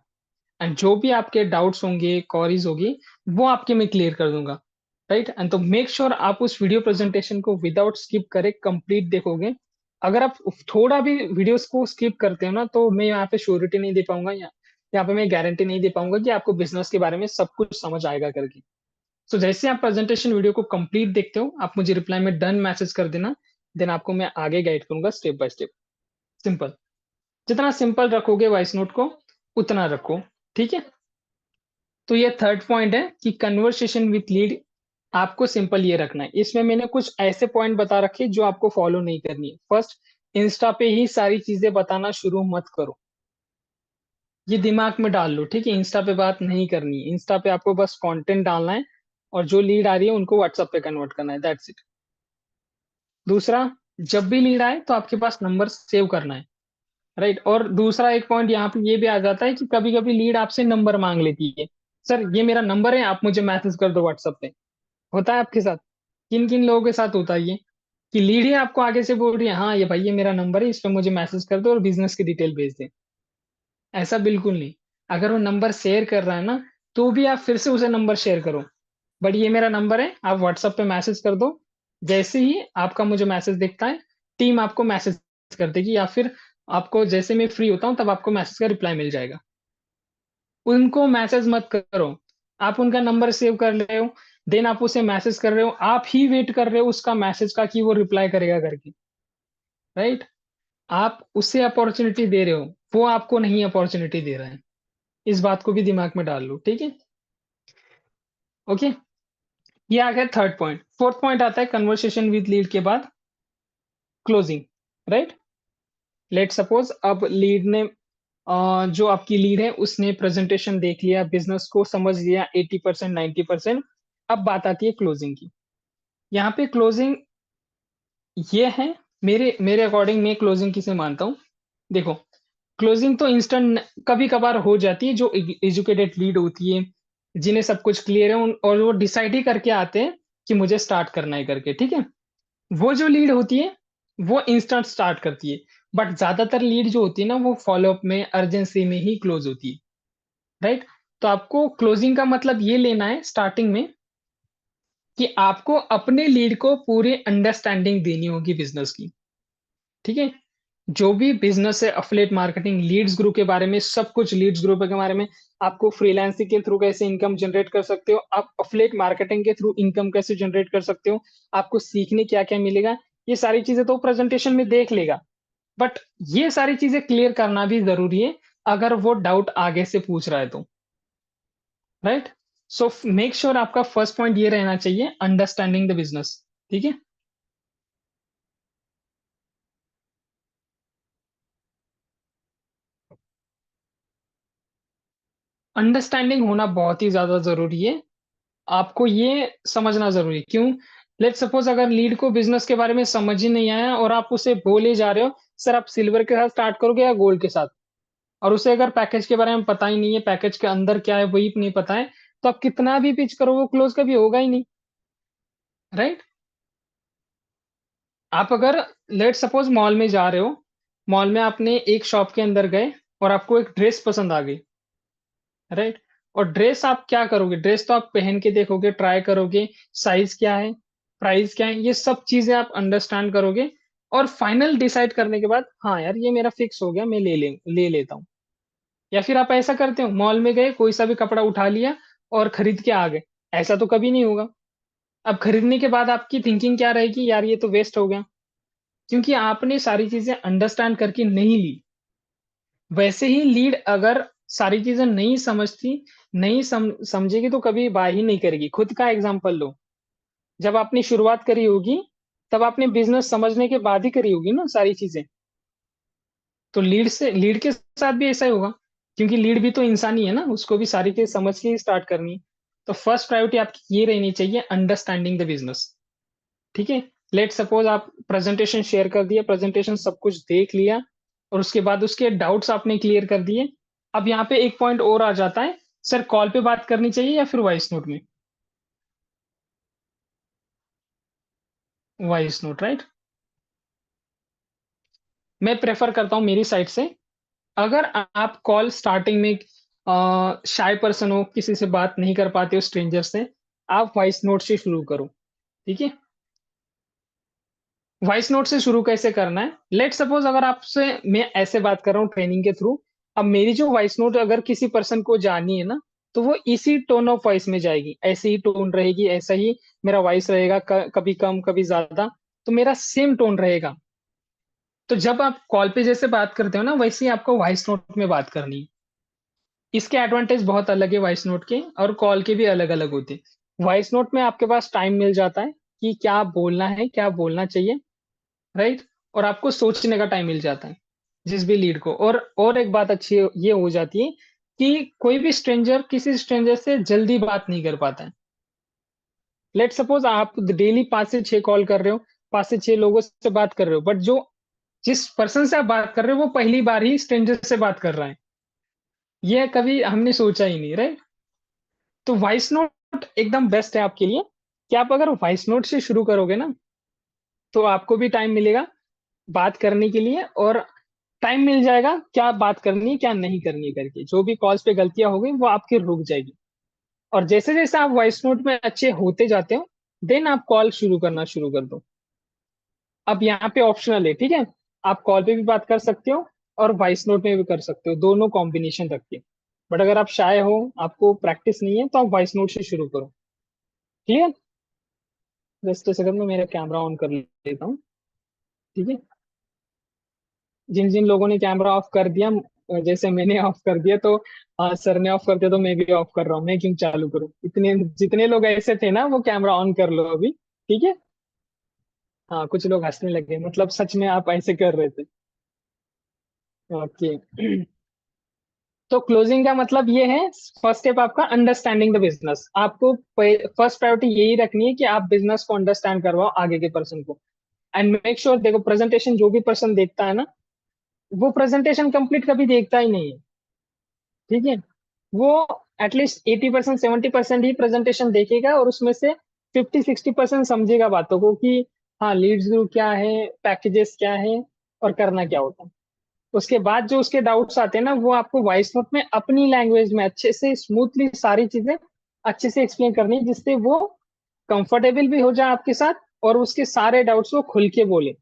एंड जो भी आपके डाउट्स होंगे, क्वेरीज होगी, वो आपके मैं क्लियर कर दूंगा, राइट। एंड तो मेक श्योर आप उस वीडियो प्रेजेंटेशन को विदाउट स्किप करे कंप्लीट देखोगे। अगर आप थोड़ा भी वीडियोस को स्किप करते हो ना, तो मैं यहाँ पे श्योरिटी नहीं दे पाऊंगा, यहाँ पे मैं गारंटी नहीं दे पाऊंगा कि आपको बिजनेस के बारे में सब कुछ समझ आएगा करके। सो जैसे आप प्रेजेंटेशन वीडियो को कंप्लीट देखते हो, आप मुझे रिप्लाई में डन मैसेज कर देना, देन आपको मैं आगे गाइड करूंगा स्टेप बाय स्टेप। सिंपल, जितना सिंपल रखोगे वॉइस नोट को, उतना रखो, ठीक है। तो ये थर्ड पॉइंट है कि कन्वर्सेशन विथ लीड आपको सिंपल ये रखना है। इसमें मैंने कुछ ऐसे पॉइंट बता रखे जो आपको फॉलो नहीं करनी है। फर्स्ट, इंस्टा पे ही सारी चीजें बताना शुरू मत करो। ये दिमाग में डाल लो, ठीक है? इंस्टा पे बात नहीं करनी है। इंस्टा पे आपको बस कंटेंट डालना है और जो लीड आ रही है उनको व्हाट्सएप पे कन्वर्ट करना है, दैट्स इट। दूसरा, जब भी लीड आए तो आपके पास नंबर सेव करना है, राइट? और दूसरा एक पॉइंट यहाँ पे ये भी आ जाता है कि कभी कभी लीड आपसे नंबर मांग लेती है। सर ये मेरा नंबर है, आप मुझे मैसेज कर दो व्हाट्सएप पे। होता है आपके साथ? किन किन लोगों के साथ होता है ये, कि लीड ही आपको आगे से बोल रही है हाँ ये भाई ये मेरा नंबर है, इस पे मुझे मैसेज कर दो और बिजनेस की डिटेल भेज दे? ऐसा बिल्कुल नहीं। अगर वो नंबर शेयर कर रहा है ना, तो भी आप फिर से उसे नंबर शेयर करो, बट ये मेरा नंबर है, आप व्हाट्सएप पे मैसेज कर दो। जैसे ही आपका मुझे मैसेज दिखता है, टीम आपको मैसेज कर देगी, या फिर आपको जैसे मैं फ्री होता हूँ तब आपको मैसेज का रिप्लाई मिल जाएगा। उनको मैसेज मत करो। आप उनका नंबर सेव कर रहे हो, देन आप उसे मैसेज कर रहे हो, आप ही वेट कर रहे हो उसका मैसेज का कि वो रिप्लाई करेगा करके, राइट? आप उसे अपॉर्चुनिटी दे रहे हो, वो आपको नहीं अपॉर्चुनिटी दे रहा है। इस बात को भी दिमाग में डाल लो, ठीक है? ओके, ये आ गया थर्ड पॉइंट। फोर्थ पॉइंट आता है कन्वर्सेशन विद लीड के बाद क्लोजिंग, राइट? लेट सपोज अब लीड ने जो आपकी लीड है उसने प्रेजेंटेशन देख लिया, बिजनेस को समझ लिया 80% 90%। अब बात आती है क्लोजिंग की। यहाँ पे क्लोजिंग ये है, मेरे मेरे अकॉर्डिंग मैं क्लोजिंग किसे मानता हूँ। देखो, क्लोजिंग तो इंस्टेंट कभी कभार हो जाती है, जो एजुकेटेड लीड होती है, जिन्हें सब कुछ क्लियर है और वो डिसाइड ही करके आते हैं कि मुझे स्टार्ट करना है करके, ठीक है? वो जो लीड होती है वो इंस्टेंट स्टार्ट करती है। बट ज्यादातर लीड जो होती है ना, वो फॉलोअप में अर्जेंसी में ही क्लोज होती है, राइट? तो आपको क्लोजिंग का मतलब ये लेना है स्टार्टिंग में, कि आपको अपने लीड को पूरी अंडरस्टैंडिंग देनी होगी बिजनेस की, ठीक है? जो भी बिजनेस है, अफिलिएट मार्केटिंग, लीड्स ग्रुप के बारे में सब कुछ, लीड्स ग्रुप के बारे में, आपको फ्रीलांसिंग के थ्रू कैसे इनकम जनरेट कर सकते हो, आप अफिलिएट मार्केटिंग के थ्रू इनकम कैसे जनरेट कर सकते हो, आपको सीखने क्या क्या मिलेगा, ये सारी चीजें तो प्रेजेंटेशन में देख लेगा। बट ये सारी चीजें क्लियर करना भी जरूरी है, अगर वो डाउट आगे से पूछ रहा है तो, राइट? सो मेक श्योर आपका फर्स्ट पॉइंट ये रहना चाहिए, अंडरस्टैंडिंग द बिजनेस, ठीक है? अंडरस्टैंडिंग होना बहुत ही ज्यादा जरूरी है। आपको ये समझना जरूरी है, क्यों? लेट सपोज अगर लीड को बिजनेस के बारे में समझ ही नहीं आया और आप उसे बोले जा रहे हो सर आप सिल्वर के साथ स्टार्ट करोगे या गोल्ड के साथ, और उसे अगर पैकेज के बारे में पता ही नहीं है, पैकेज के अंदर क्या है वही नहीं पता है, तो आप कितना भी पिच करो वो क्लोज कभी होगा ही नहीं, राइट? आप अगर लेट सपोज मॉल में जा रहे हो, मॉल में आपने एक शॉप के अंदर गए और आपको एक ड्रेस पसंद आ गई, राइट? और ड्रेस आप क्या करोगे? ड्रेस तो आप पहन के देखोगे, ट्राई करोगे, साइज क्या है, प्राइस क्या है, ये सब चीजें आप अंडरस्टैंड करोगे, और फाइनल डिसाइड करने के बाद हाँ यार ये मेरा फिक्स हो गया, मैं ले लेता हूँ। या फिर आप ऐसा करते हो, मॉल में गए, कोई सा भी कपड़ा उठा लिया और खरीद के आ गए? ऐसा तो कभी नहीं होगा। अब खरीदने के बाद आपकी थिंकिंग क्या रहेगी, यार ये तो वेस्ट हो गया, क्योंकि आपने सारी चीजें अंडरस्टैंड करके नहीं ली। वैसे ही लीड अगर सारी चीजें नहीं समझती, नहीं समझेगी तो कभी बाय ही नहीं करेगी। खुद का एग्जांपल लो, जब आपने शुरुआत करी होगी तब आपने बिजनेस समझने के बाद ही करी होगी ना सारी चीजें। तो लीड के साथ भी ऐसा ही होगा, क्योंकि लीड भी तो इंसान ही है ना, उसको भी सारी चीज समझ के ही स्टार्ट करनी है। तो फर्स्ट प्रायोरिटी आपकी ये रहनी चाहिए, अंडरस्टैंडिंग द बिजनेस, ठीक है? लेट सपोज आप प्रेजेंटेशन शेयर कर दिया, प्रेजेंटेशन सब कुछ देख लिया, और उसके बाद उसके डाउट्स आपने क्लियर कर दिए। अब यहाँ पे एक पॉइंट और आ जाता है, सर कॉल पे बात करनी चाहिए या फिर वॉइस नोट में? Voice note, right? मैं प्रेफर करता हूँ मेरी साइड से, अगर आप कॉल स्टार्टिंग में शाय पर्सन हो, किसी से बात नहीं कर पाते हो, स्ट्रेंजर से, आप वॉइस नोट से शुरू करो, ठीक है? वॉइस नोट से शुरू कैसे करना है? लेट सपोज अगर आपसे मैं ऐसे बात कर रहा हूँ ट्रेनिंग के थ्रू, अब मेरी जो वॉइस नोट अगर किसी पर्सन को जानी है ना, तो वो इसी टोन ऑफ वॉइस में जाएगी, ऐसे ही टोन रहेगी, ऐसा ही मेरा वॉइस रहेगा, कभी कम कभी ज्यादा, तो मेरा सेम टोन रहेगा। तो जब आप कॉल पे जैसे बात करते हो ना, वैसे ही आपको वॉइस नोट में बात करनी है, इसके एडवांटेज बहुत अलग है वॉइस नोट के, और कॉल के भी अलग अलग होते हैं। वॉइस नोट में आपके पास टाइम मिल जाता है कि क्या बोलना है, क्या बोलना चाहिए, राइट। और आपको सोचने का टाइम मिल जाता है जिस भी लीड को। और एक बात अच्छी ये हो जाती है कि कोई भी स्ट्रेंजर किसी स्ट्रेंजर से जल्दी बात नहीं कर पाता है। लेट सपोज आप डेली 5 से 6 कॉल कर रहे हो, 5 से 6 लोगों से बात कर रहे हो, बट जो जिस पर्सन से आप बात कर रहे हो वो पहली बार ही स्ट्रेंजर से बात कर रहा है। ये कभी हमने सोचा ही नहीं, राइट। तो वॉइस नोट एकदम बेस्ट है आपके लिए कि आप अगर वॉइस नोट से शुरू करोगे ना, तो आपको भी टाइम मिलेगा बात करने के लिए, और टाइम मिल जाएगा क्या बात करनी है क्या नहीं करनी है करके। जो भी कॉल्स पे गलतियां हो गई वो आपकी रुक जाएगी। और जैसे जैसे आप वॉइस नोट में अच्छे होते जाते हो, देन आप कॉल शुरू करना शुरू कर दो। अब यहाँ पे ऑप्शनल है, ठीक है। आप कॉल पे भी बात कर सकते हो और वॉइस नोट में भी कर सकते हो, दोनों कॉम्बिनेशन रख के। बट अगर आप शाय हो, आपको प्रैक्टिस नहीं है, तो आप वॉइस नोट से शुरू करो। क्लियर। जस्ट सेकंड में मेरा कैमरा ऑन कर लेता हूँ, ठीक है। जिन जिन लोगों ने कैमरा ऑफ कर दिया, जैसे मैंने ऑफ कर दिया, तो सर ने ऑफ कर दिया तो मैं भी ऑफ कर रहा हूँ। मैं क्यों चालू करूँ? इतने जितने लोग ऐसे थे ना, वो कैमरा ऑन कर लो अभी, ठीक है। हाँ, कुछ लोग हंसने लगे, मतलब सच में आप ऐसे कर रहे थे। ओके। तो क्लोजिंग का मतलब ये है, फर्स्ट स्टेप आपका अंडरस्टैंडिंग द बिजनेस। आपको फर्स्ट प्रायोरिटी यही रखनी है कि आप बिजनेस को अंडरस्टैंड करवाओ आगे के पर्सन को। एंड मेक श्योर, देखो प्रेजेंटेशन जो भी पर्सन देखता है ना, वो प्रेजेंटेशन कंप्लीट कभी देखता ही नहीं है, ठीक है। वो एटलीस्ट 80% 70% ही प्रेजेंटेशन देखेगा, और उसमें से 50-60% समझेगा बातों को कि हाँ, लीड्स ग्रुप क्या है, पैकेजेस क्या है, और करना क्या होता है। उसके बाद जो उसके डाउट्स आते हैं ना, वो आपको वॉइस नोट में अपनी लैंग्वेज में अच्छे से स्मूथली सारी चीजें अच्छे से एक्सप्लेन करनी है, जिससे वो कंफर्टेबल भी हो जाए आपके साथ, और उसके सारे डाउट्स वो खुल के बोले,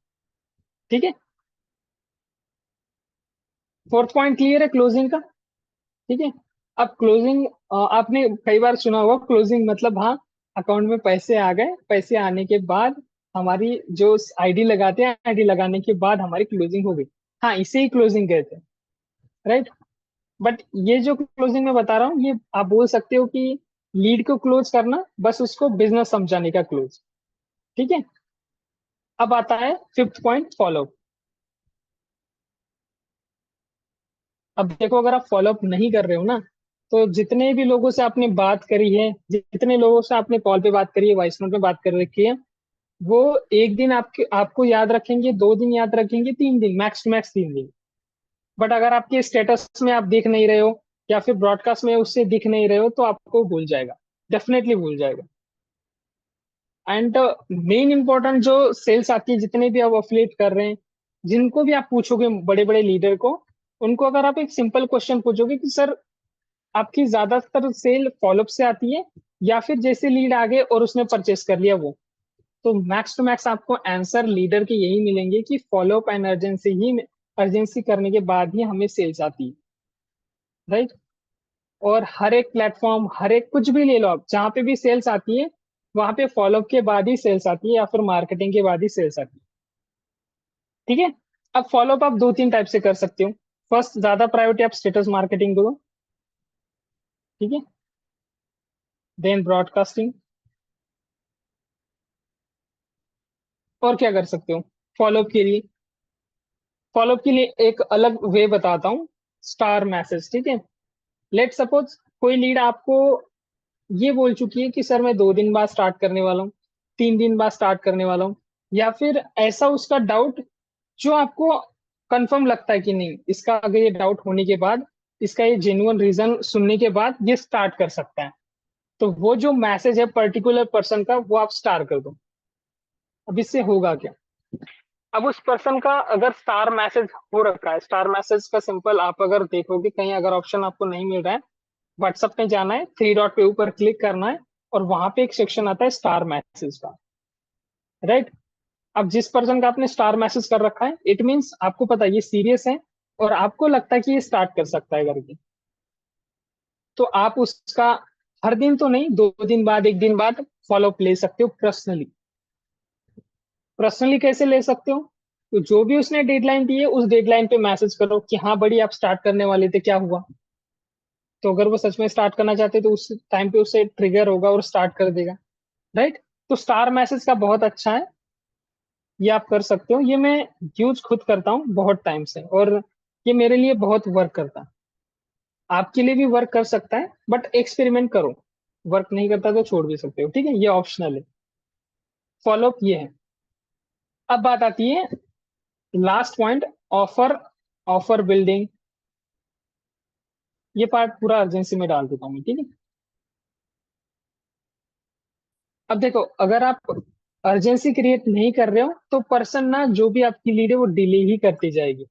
ठीक है। फोर्थ पॉइंट क्लियर है क्लोजिंग का, ठीक है। अब क्लोजिंग, आपने कई बार सुना होगा क्लोजिंग मतलब, हाँ, अकाउंट में पैसे आ गए, पैसे आने के बाद हमारी जो आईडी लगाते हैं, आईडी लगाने के बाद हमारी क्लोजिंग हो गई। हाँ, इसे ही क्लोजिंग कहते हैं, राइट। बट ये जो क्लोजिंग मैं बता रहा हूँ, ये आप बोल सकते हो कि लीड को क्लोज करना, बस उसको बिजनेस समझाने का क्लोज, ठीक है। अब आता है फिफ्थ पॉइंट, फॉलो। अब देखो, अगर आप फॉलो अप नहीं कर रहे हो ना, तो जितने भी लोगों से आपने बात करी है, जितने लोगों से आपने कॉल पे बात करी है, वॉइस नोट पे बात कर रखी है, वो एक दिन आपको याद रखेंगे, 2 दिन याद रखेंगे, 3 दिन, मैक्स टू मैक्स 3 दिन। बट अगर आपके स्टेटस में आप दिख नहीं रहे हो, या फिर ब्रॉडकास्ट में उससे दिख नहीं रहे हो, तो आपको भूल जाएगा, डेफिनेटली भूल जाएगा। एंड मेन इंपॉर्टेंट जो सेल्स आती है, जितने भी आप अफिलिएट कर रहे हैं, जिनको भी आप पूछोगे बड़े बड़े लीडर को, उनको अगर आप एक सिंपल क्वेश्चन पूछोगे कि सर, आपकी ज्यादातर सेल फॉलोअप से आती है, या फिर जैसे लीड आ गए और उसने परचेस कर लिया वो, तो मैक्स टू मैक्स आपको आंसर लीडर के यही मिलेंगे कि फॉलोअप एंड अर्जेंसी करने के बाद ही हमें सेल्स आती है, राइट। और हर एक प्लेटफॉर्म, हर एक कुछ भी ले लो आप, जहाँ पे भी सेल्स आती है, वहां पे फॉलोअप के बाद ही सेल्स आती है, या फिर मार्केटिंग के बाद ही सेल्स आती है, ठीक है। अब फॉलोअप आप 2-3 टाइप से कर सकते हो। फर्स्ट, ज्यादा प्रायोरिटी आप स्टेटस मार्केटिंग दो, ठीक है। Then broadcasting. और क्या कर सकते हो फॉलोअप के लिए? फॉलोअप के लिए एक अलग वे बताता हूँ, स्टार मैसेज, ठीक है। लेट सपोज कोई लीड आपको ये बोल चुकी है कि सर, मैं 2 दिन बाद स्टार्ट करने वाला हूँ, 3 दिन बाद स्टार्ट करने वाला हूँ, या फिर ऐसा उसका डाउट जो आपको कंफर्म लगता है कि नहीं, इसका अगर ये डाउट होने के बाद, इसका ये जेन्युइन रीजन सुनने के बाद ये स्टार्ट कर सकता है, तो वो जो मैसेज है पर्टिकुलर पर्सन का, वो आप स्टार कर दो। अब इससे होगा क्या? अब उस पर्सन का अगर स्टार मैसेज हो रखा है, स्टार मैसेज का सिंपल आप अगर देखोगे कहीं, अगर ऑप्शन आपको नहीं मिल रहा है, व्हाट्सएप में जाना है, 3 डॉट पे ऊपर क्लिक करना है, और वहां पे एक सेक्शन आता है स्टार मैसेज का, राइट। अब जिस पर्सन का आपने स्टार मैसेज कर रखा है, इट मीन्स आपको पता है ये सीरियस है, और आपको लगता है कि ये स्टार्ट कर सकता है करके, तो आप उसका हर दिन तो नहीं, 2 दिन बाद, 1 दिन बाद फॉलोअप ले सकते हो पर्सनली। पर्सनली कैसे ले सकते हो? तो जो भी उसने डेडलाइन दी है, उस डेडलाइन पे मैसेज करो कि हाँ बड़ी, आप स्टार्ट करने वाले थे, क्या हुआ? तो अगर वो सच में स्टार्ट करना चाहते हैं तो उस टाइम पे उससे ट्रिगर होगा और स्टार्ट कर देगा, राइट। तो स्टार मैसेज का बहुत अच्छा है, ये आप कर सकते हो। ये मैं यूज खुद करता हूँ बहुत टाइम से, और ये मेरे लिए बहुत वर्क करता है। आपके लिए भी वर्क कर सकता है, बट एक्सपेरिमेंट करो। वर्क नहीं करता तो छोड़ भी सकते हो, ठीक है, ये ऑप्शनल है। फॉलोअप ये है। अब बात आती है last point, offer, offer building. ये पार्ट पूरा अर्जेंसी में डाल देता हूँ मैं, ठीक है। अब देखो, अगर आप अर्जेंसी क्रिएट नहीं कर रहे हो तो पर्सन ना, जो भी आपकी लीड है वो डिले ही करती जाएगी।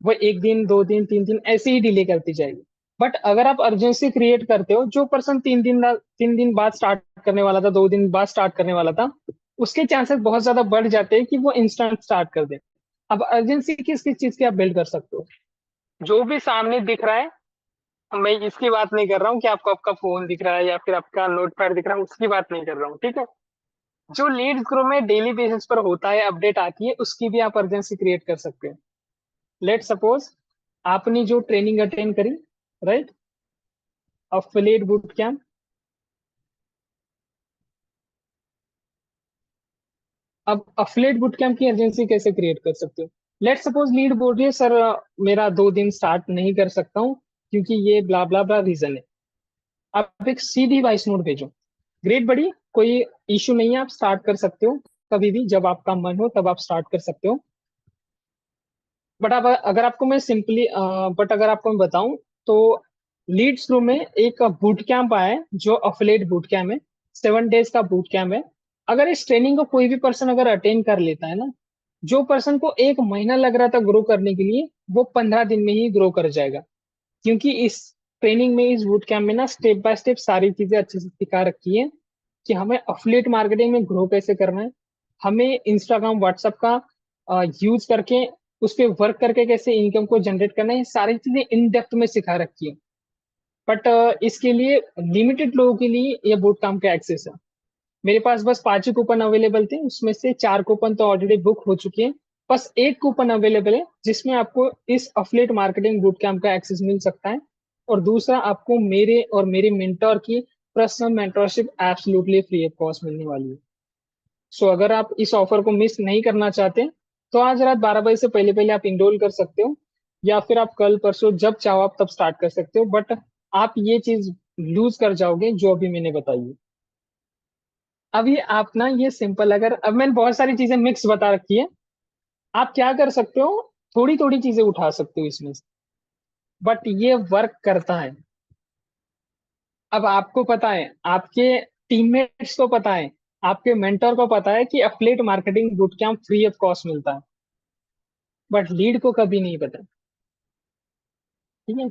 वो एक दिन, दो दिन, तीन दिन ऐसे ही डिले करती जाएगी। बट अगर आप अर्जेंसी क्रिएट करते हो, जो पर्सन 3 दिन बाद स्टार्ट करने वाला था, 2 दिन बाद स्टार्ट करने वाला था, उसके चांसेस बहुत ज्यादा बढ़ जाते हैं कि वो इंस्टेंट स्टार्ट कर दे। अब अर्जेंसी किस किस चीज की आप बिल्ड कर सकते हो? जो भी सामने दिख रहा है, मैं इसकी बात नहीं कर रहा हूँ कि आपको आपका फोन दिख रहा है या फिर आपका नोटपैड दिख रहा है, उसकी बात नहीं कर रहा हूँ, ठीक है। जो लीड्स ग्रुप में डेली बेसिस पर होता है, अपडेट आती है, उसकी भी आप अर्जेंसी क्रिएट कर सकते हैं। लेट सपोज आपने जो ट्रेनिंग अटेंड करी, राइट, अफिलिएट बूट कैंप। अब अफिलिएट बूट कैंप की अर्जेंसी कैसे क्रिएट कर सकते हो? लेट सपोज लीड बोल रही है, सर मेरा 2 दिन स्टार्ट नहीं कर सकता हूँ क्योंकि ये ब्ला ब्ला ब्ला रीजन है। आप एक सीधी वॉइस नोट भेजो, ग्रेट बड़ी, कोई इशू नहीं है, आप स्टार्ट कर सकते हो कभी भी, जब आपका मन हो तब आप स्टार्ट कर सकते हो। बट अब अगर आपको मैं सिंपली बट अगर आपको मैं बताऊं तो लीड्स थ्रू में एक बूट कैंप आया है जो अफिलिएट बूट कैंप है। 7 डेज का बूट कैंप है। अगर इस ट्रेनिंग को कोई भी पर्सन अगर अटेंड कर लेता है ना, जो पर्सन को 1 महीना लग रहा था ग्रो करने के लिए, वो 15 दिन में ही ग्रो कर जाएगा। क्योंकि इस ट्रेनिंग में, इस बूट कैंप में ना, स्टेप बाय स्टेप सारी चीजें अच्छे से सिखा रखी है कि हमें अफिलिएट मार्केटिंग में ग्रो कैसे करना है, हमें इंस्टाग्राम व्हाट्सएप का यूज करके उस पर वर्क करके कैसे इनकम को जनरेट करना है, ये सारी चीजें इन डेप्थ में सिखा रखी है। बट इसके लिए लिमिटेड लोगों के लिए ये बूट कैंप का एक्सेस है। मेरे पास बस 5 ही कूपन अवेलेबल थे, उसमें से 4 कूपन तो ऑलरेडी बुक हो चुके हैं। बस एक कूपन अवेलेबल है जिसमें आपको इस अफिलिएट मार्केटिंग बूट कैंप का एक्सेस मिल सकता है। और दूसरा, आपको मेरे और मेरे मेंटर की personal mentorship absolutely free of cost मिलने वाली है। सो अगर आप इस ऑफर को मिस नहीं करना चाहते तो आज रात 12 बजे से पहले पहले आप इनरोल कर सकते हो, या फिर आप कल परसों जब चाहो आप तब स्टार्ट कर सकते हो। बट आप ये चीज लूज कर जाओगे जो अभी मैंने बताई है। अब ये आप ना, ये सिंपल, अगर अब मैंने बहुत सारी चीजें मिक्स बता रखी है, आप क्या कर सकते हो, थोड़ी थोड़ी चीजें उठा सकते हो इसमें से, बट ये वर्क करता है। अब आपको पता है, आपके टीममेट्स को पता है, आपके मेंटर को पता है कि affiliate marketing boot camp free of cost मिलता है, बट लीड को कभी नहीं पता, ठीक है।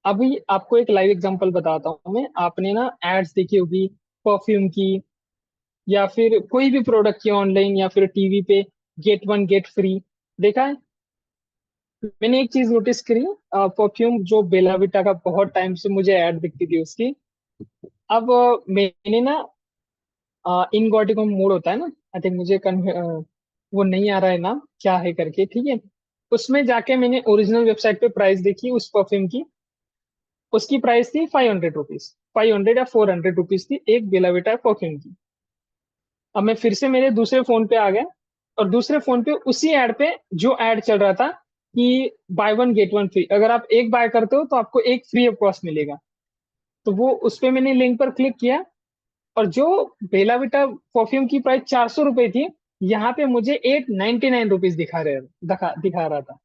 अभी आपको एक लाइव एग्जांपल बताता हूँ मैं। आपने ना एड्स देखी होगी परफ्यूम की, या फिर कोई भी प्रोडक्ट की ऑनलाइन, या फिर टीवी पे गेट वन गेट फ्री, देखा है? मैंने एक चीज नोटिस करी, परफ्यूम जो बेला विटा का, बहुत टाइम से मुझे ऐड दिखती थी उसकी। अब मैंने ना, इन गॉटिको मोड होता है ना, आई थिंक, मुझे वो नहीं आ रहा है नाम क्या है करके, ठीक है। उसमें जाके मैंने ओरिजिनल वेबसाइट पे प्राइस देखी उस परफ्यूम की। उसकी प्राइस थी 500 रुपीज, 500 या 400 रुपीज थी एक बेलाविटा परफ्यूम की। अब मैं फिर से मेरे दूसरे फोन पे आ गया, और दूसरे फोन पे उसी एड पे जो एड चल रहा था कि by one get one free, अगर आप एक बाय करते हो तो आपको एक फ्री ऑफ कॉस्ट मिलेगा। तो वो उस पे मैंने लिंक पर क्लिक किया, और जो बेला विटा परफ्यूम की प्राइस 400 रुपए थी, यहाँ पे मुझे 899 रुपीज दिखा रहा था।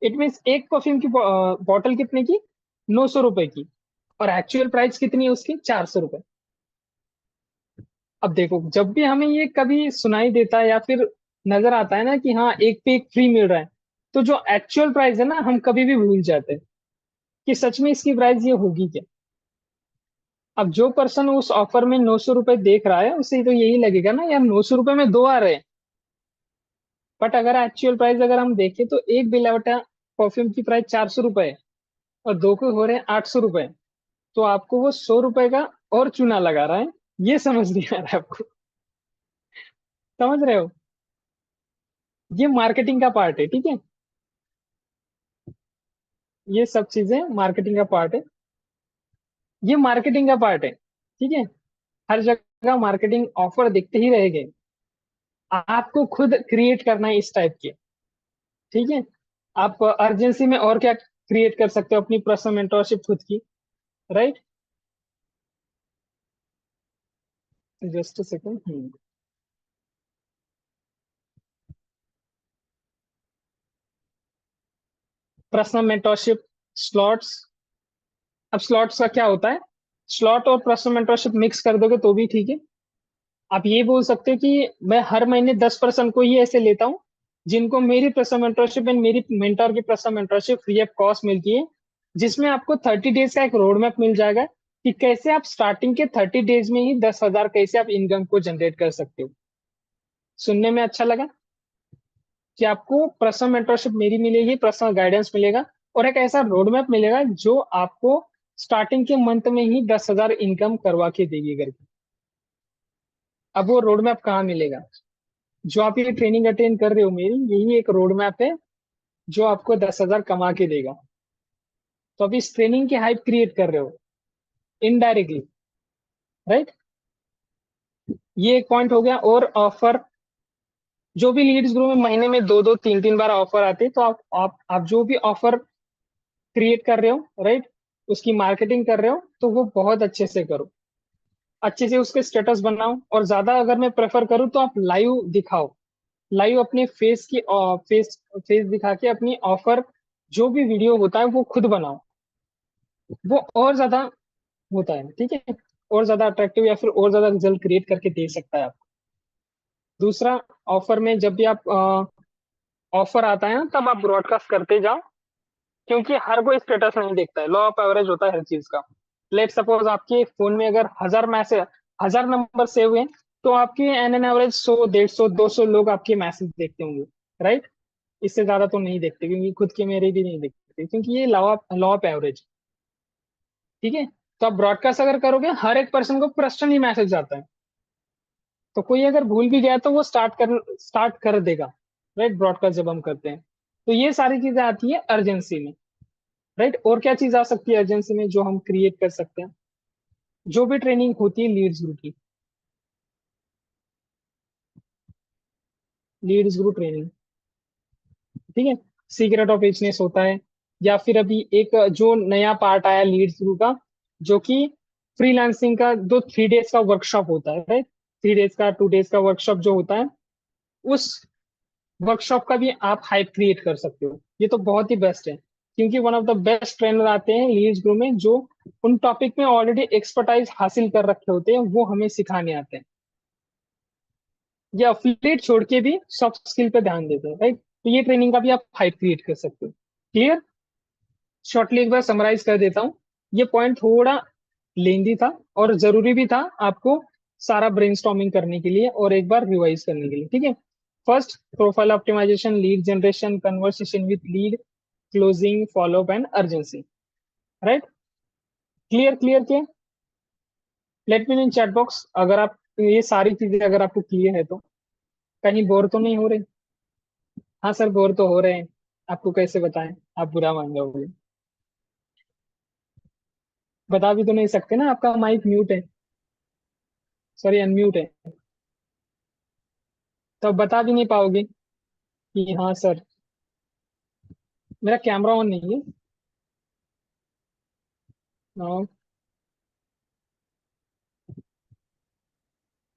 इट मीन्स एक परफ्यूम की बॉटल कितने की, 900 रुपए की, और एक्चुअल प्राइस कितनी है उसकी, 400 रुपए। अब देखो, जब भी हमें ये कभी सुनाई देता है या फिर नजर आता है ना कि हाँ एक पे एक फ्री मिल रहा है, तो जो एक्चुअल प्राइस है ना, हम कभी भी भूल जाते हैं कि सच में इसकी प्राइस ये होगी क्या। अब जो पर्सन उस ऑफर में 900 रुपए देख रहा है, उसे तो यही लगेगा ना, यार 900 रुपए में दो आ रहे हैं। बट अगर एक्चुअल प्राइस अगर हम देखें तो एक बिलावटा परफ्यूम की प्राइस 400 रुपए है, और दो के हो रहे हैं 800 रुपए। तो आपको वो 100 रुपए का और चूना लगा रहा है, ये समझ नहीं आ रहा है आपको? समझ रहे हो? ये मार्केटिंग का पार्ट है, ठीक है। ये सब चीजें मार्केटिंग का पार्ट है। ये मार्केटिंग का पार्ट है, ठीक है। हर जगह मार्केटिंग ऑफर दिखते ही रहेंगे, आपको खुद क्रिएट करना है इस टाइप के, ठीक है। आप अर्जेंसी में और क्या क्रिएट कर सकते हो, अपनी पर्सनल मेंटरशिप खुद की, right. Just a second. Personal mentorship, slots. अब स्लॉट्स का क्या होता है, स्लॉट और पर्सनल मेंटरशिप मिक्स कर दोगे तो भी ठीक है। आप ये बोल सकते हो कि मैं हर महीने 10% को ही ऐसे लेता हूँ जिनको मेरी पर्सनल मेंटरशिप एंड मेरी मेंटर की personal mentorship free of cost मिलती है, जिसमें आपको 30 डेज का एक रोड मैप मिल जाएगा कि कैसे आप स्टार्टिंग के 30 डेज में ही 10,000 कैसे आप इनकम को जनरेट कर सकते हो। सुनने में अच्छा लगा कि आपको पर्सनल मेंटरशिप मेरी मिलेगी, पर्सनल गाइडेंस मिलेगा, और एक ऐसा रोड मैप मिलेगा जो आपको स्टार्टिंग के मंथ में ही 10,000 इनकम करवा के देगी करके। अब वो रोड मैप कहाँ मिलेगा, जो आप ये ट्रेनिंग अटेंड कर रहे हो मेरी, यही एक रोड मैप है जो आपको 10,000 कमा के देगा। तो आप इस ट्रेनिंग की हाइप क्रिएट कर रहे हो इनडायरेक्टली, राइट। ये एक पॉइंट हो गया। और ऑफर, जो भी लीड्स ग्रुप में महीने में दो दो तीन तीन बार ऑफर आते हैं, तो आप जो भी ऑफर क्रिएट कर रहे हो, राइट, उसकी मार्केटिंग कर रहे हो, तो वो बहुत अच्छे से करो, अच्छे से उसके स्टेटस बनाओ, और ज्यादा अगर मैं प्रेफर करूँ तो आप लाइव दिखाओ, लाइव अपने फेस की फेस फेस दिखा के अपनी ऑफर, जो भी वीडियो होता है वो खुद बनाओ, वो और ज्यादा होता है, ठीक है, और ज्यादा अट्रैक्टिव या फिर और ज्यादा रिजल्ट क्रिएट करके दे सकता है आपको। दूसरा, ऑफर में जब भी आप ऑफर आता है ना, तब आप ब्रॉडकास्ट करते जाओ, क्योंकि हर कोई स्टेटस नहीं देखता है, लॉ ऑफ एवरेज होता है हर चीज का। लेट सपोज आपके फोन में अगर 1000 नंबर सेव हुए, तो आपके एन एन एवरेज 100, 150, 200 लोग आपके मैसेज देखते होंगे, राइट। इससे ज्यादा तो नहीं देखते, क्योंकि खुद के मेरे भी नहीं देखते, क्योंकि ये लॉ ऑफ एवरेज, ठीक है। तो आप ब्रॉडकास्ट अगर करोगे, हर एक पर्सन को पर्सनली मैसेज आता है, तो कोई अगर भूल भी गया तो वो स्टार्ट कर देगा, राइट, ब्रॉडकास्ट जब हम करते हैं। तो ये सारी चीजें आती है अर्जेंसी में, राइट। और क्या चीज आ सकती है अर्जेंसी में जो हम क्रिएट कर सकते हैं, जो भी ट्रेनिंग होती है लीड्स ग्रुप की, लीड्स ग्रुप ट्रेनिंग, ठीक है। सीक्रेट ऑफ बिजनेस होता है, या फिर अभी एक जो नया पार्ट आया लीड्स ग्रुप का, जो कि फ्रीलांसिंग का, 3 डेज का वर्कशॉप होता है, राइट। 3 डेज का, 2 डेज का वर्कशॉप जो होता है, उस वर्कशॉप का भी आप हाइप क्रिएट कर सकते हो। ये तो बहुत ही बेस्ट है, क्योंकि one of the best trainer आते हैं लीड्स ग्रुप में, जो उन टॉपिक में ऑलरेडी एक्सपर्टाइज हासिल कर रखे होते हैं, वो हमें सिखाने आते हैं, या अफिलिएट छोड़ के भी सॉफ्ट स्किल पे ध्यान देते हैं, राइट। तो ये ट्रेनिंग का भी आप हाइप क्रिएट कर सकते हो। क्लियर। शॉर्टली एक बार समराइज कर देता हूँ। ये पॉइंट थोड़ा लेंदी था, और जरूरी भी था आपको सारा ब्रेनस्टॉर्मिंग करने के लिए और एक बार रिवाइज करने के लिए, ठीक है। First, profile optimization, lead generation, conversation with lead, closing, follow up and urgency, right. Clear, clear के let me know in chat box अगर आप, ये सारी चीजें अगर आपको क्लियर है तो। कहीं बोर तो नहीं हो रहे? हाँ सर, बोर तो हो रहे हैं। आपको कैसे बताएं, आप बुरा मान जाओगे। बता भी तो नहीं सकते ना, आपका माइक म्यूट है, सॉरी अनम्यूट है, तो आप बता भी नहीं पाओगे कि हाँ सर। मेरा कैमरा ऑन नहीं है।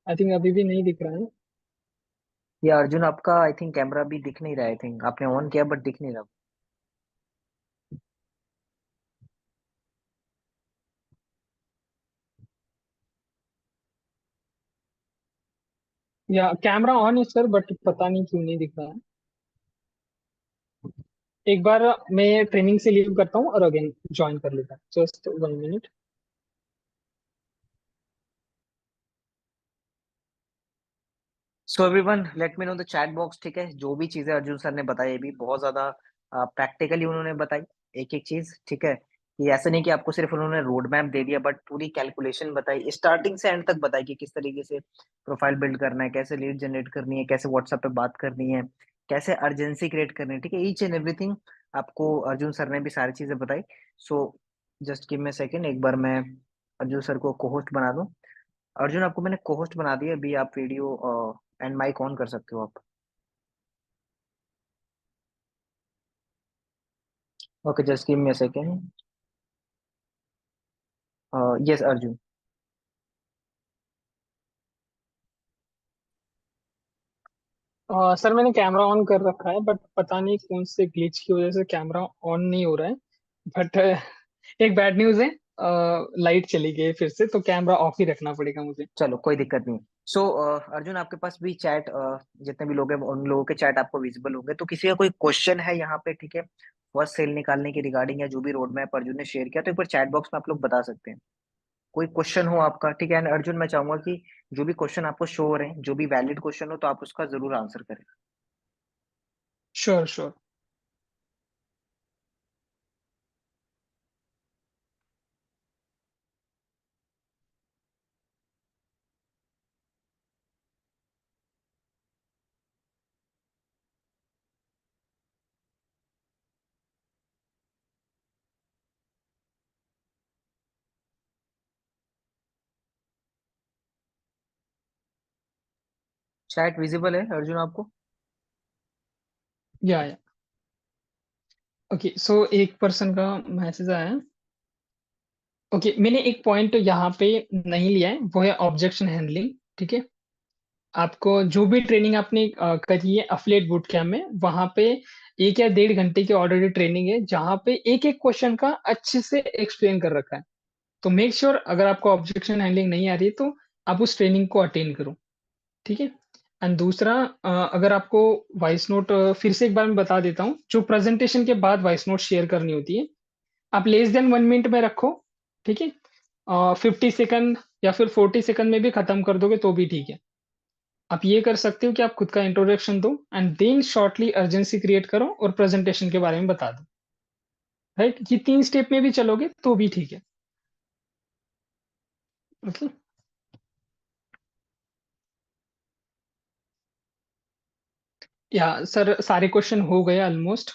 आई थिंक अभी भी नहीं दिख रहा है। ये अर्जुन आपका आई थिंक कैमरा भी दिख नहीं रहा है। आई थिंक आपने ऑन किया बट दिख नहीं रहा। या कैमरा ऑन है सर, बट पता नहीं क्यों नहीं दिख रहा है। एक बार मैं ट्रेनिंग से लीव करता हूँ और अगेन ज्वाइन कर लेता हूँ, just 1 minute. So everyone late me know the chat box, ठीक है। जो भी चीजें अर्जुन सर ने बताई, ये भी बहुत ज्यादा प्रैक्टिकली उन्होंने बताई, एक एक चीज, ठीक है। कि ऐसा नहीं कि आपको सिर्फ उन्होंने रोड मैप दे दिया, बट पूरी कैलकुलेशन बताई, स्टार्टिंग से एंड तक बताई कि किस तरीके से प्रोफाइल बिल्ड करना है, कैसे लीड जनरेट करनी है, कैसे व्हाट्सएप पे बात करनी है, कैसे अर्जेंसी क्रिएट करनी है, ठीक है। ईच एंड एवरीथिंग आपको अर्जुन सर ने भी सारी चीजें बताई। So just give me second, एक बार मैं अर्जुन सर को को होस्ट बना दूं। अर्जुन, आपको मैंने को होस्ट बना दिया, अभी आप वीडियो एंड माइक ऑन कर सकते हो आप। Okay, just give me a second. Yes Arjun. Sir मैंने कैमरा ऑन कर रखा है, बट पता नहीं कौन से ग्लिच की वजह से कैमरा ऑन नहीं हो रहा है। बट एक बैड न्यूज है, लाइट चली गई फिर से, तो कैमरा ऑफ ही रखना पड़ेगा मुझे। चलो कोई दिक्कत नहीं। सो अर्जुन, आपके पास भी चैट, जितने भी लोग हैं उन लोगों के चैट आपको विजिबल होंगे, तो किसी का कोई क्वेश्चन है यहाँ पे, ठीक है, फर्स्ट सेल निकालने की रिगार्डिंग या जो भी रोड मैप अर्जुन ने शेयर किया, तो एक बार चैट बॉक्स में आप लोग बता सकते हैं। कोई क्वेश्चन हो आपका, ठीक है। एंड अर्जुन, मैं चाहूंगा कि जो भी क्वेश्चन आपको शो हो रहे हैं, जो भी वैलिड क्वेश्चन हो, तो आप उसका जरूर आंसर करें। Sure sure. चैट विजिबल है अर्जुन आपको? या ओके, सो एक पर्सन का मैसेज आया है। ओके, मैंने एक पॉइंट यहाँ पे नहीं लिया है, वो है ऑब्जेक्शन हैंडलिंग। ठीक है, आपको जो भी ट्रेनिंग आपने करी है अफिलिएट बूट कैम्प में, वहां पे 1 या 1.5 घंटे की ऑलरेडी ट्रेनिंग है, जहाँ पे एक एक क्वेश्चन का अच्छे से एक्सप्लेन कर रखा है। तो मेक श्योर अगर आपको ऑब्जेक्शन हैंडलिंग नहीं आ रही है तो आप उस ट्रेनिंग को अटेंड करो। ठीक है। एंड दूसरा, अगर आपको वॉइस नोट, फिर से एक बार मैं बता देता हूँ, जो प्रेजेंटेशन के बाद वॉइस नोट शेयर करनी होती है, आप लेस देन 1 मिनट में रखो। ठीक है, 50 सेकंड या फिर 40 सेकंड में भी खत्म कर दोगे तो भी ठीक है। आप ये कर सकते हो कि आप खुद का इंट्रोडक्शन दो and then shortly urgency create करो और प्रेजेंटेशन के बारे में बता दो। राइट, ये 3 स्टेप में भी चलोगे तो भी ठीक है। ओके। या सर, सारे क्वेश्चन हो गए ऑलमोस्ट,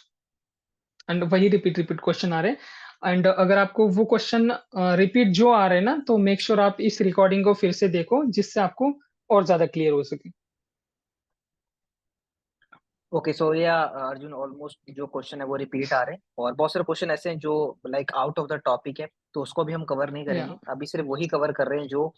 एंड वही रिपीट रिपीट क्वेश्चन आ रहे हैं। एंड अगर आपको वो क्वेश्चन रिपीट जो आ रहे हैं ना, तो मेक श्योर आप इस रिकॉर्डिंग को फिर से देखो, जिससे आपको और ज्यादा क्लियर हो सके। ओके, सो या अर्जुन, ऑलमोस्ट जो क्वेश्चन है वो रिपीट आ रहे हैं, और बहुत सारे क्वेश्चन ऐसे हैं जो like out of the topic है, तो उसको भी हम कवर नहीं या करेंगे अभी, सिर्फ वही कवर कर रहे हैं जो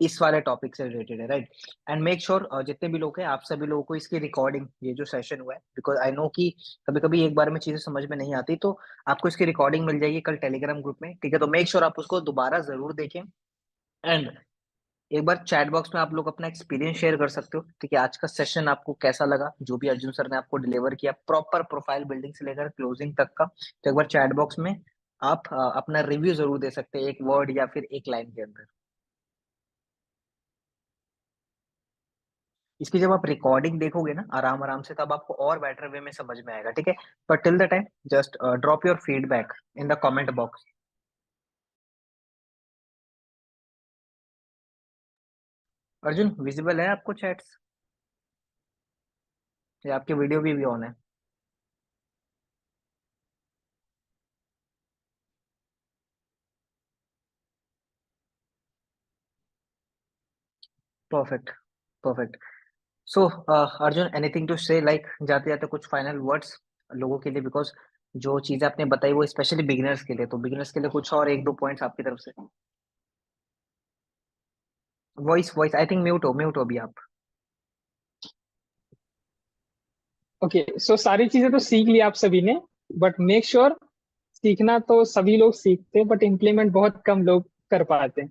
इस वाले टॉपिक से रिलेटेड है, राइट। एंड मेक श्योर जितने भी लोग हैं, आप सभी लोगों को इसकी रिकॉर्डिंग, ये जो सेशन हुआ है, बिकॉज आई नो कि कभी कभी एक बार में चीजें समझ में नहीं आती, तो आपको इसकी रिकॉर्डिंग मिल जाएगी कल टेलीग्राम ग्रुप में, ठीक है। तो मेक श्योर आप उसको दोबारा जरूर देखें। एंड एक बार चैट बॉक्स में आप लोग अपना एक्सपीरियंस शेयर कर सकते हो, ठीक है, आज का सेशन आपको कैसा लगा, जो भी अर्जुन सर ने आपको डिलीवर किया, प्रॉपर प्रोफाइल बिल्डिंग से लेकर क्लोजिंग तक का, तो एक बार चैट बॉक्स में आप अपना रिव्यू जरूर दे सकते हैं, एक वर्ड या फिर एक लाइन के अंदर। इसकी जब आप रिकॉर्डिंग देखोगे ना आराम आराम से, तब आपको और बेटर वे में समझ में आएगा, ठीक है। But till the time, just drop your feedback in the comment box. Arjun, visible है आपको चैट्स, या आपकी वीडियो भी ऑन है? Perfect, perfect. So Arjun, anything to say, like जाते जाते कुछ फाइनल वर्ड्स लोगों के लिए, बिकॉज जो चीजें आपने बताई वो स्पेशली बिगिनर्स के लिए, तो बिगिनर्स के लिए कुछ और एक दो पॉइंट्स आपकी तरफ से। Voice voice I think mute हो अभी आप। ओके, सो सारी चीजें तो सीख ली आप सभी ने, बट मेक श्योर, सीखना तो सभी लोग सीखते हैं, बट इम्प्लीमेंट बहुत कम लोग कर पाते हैं।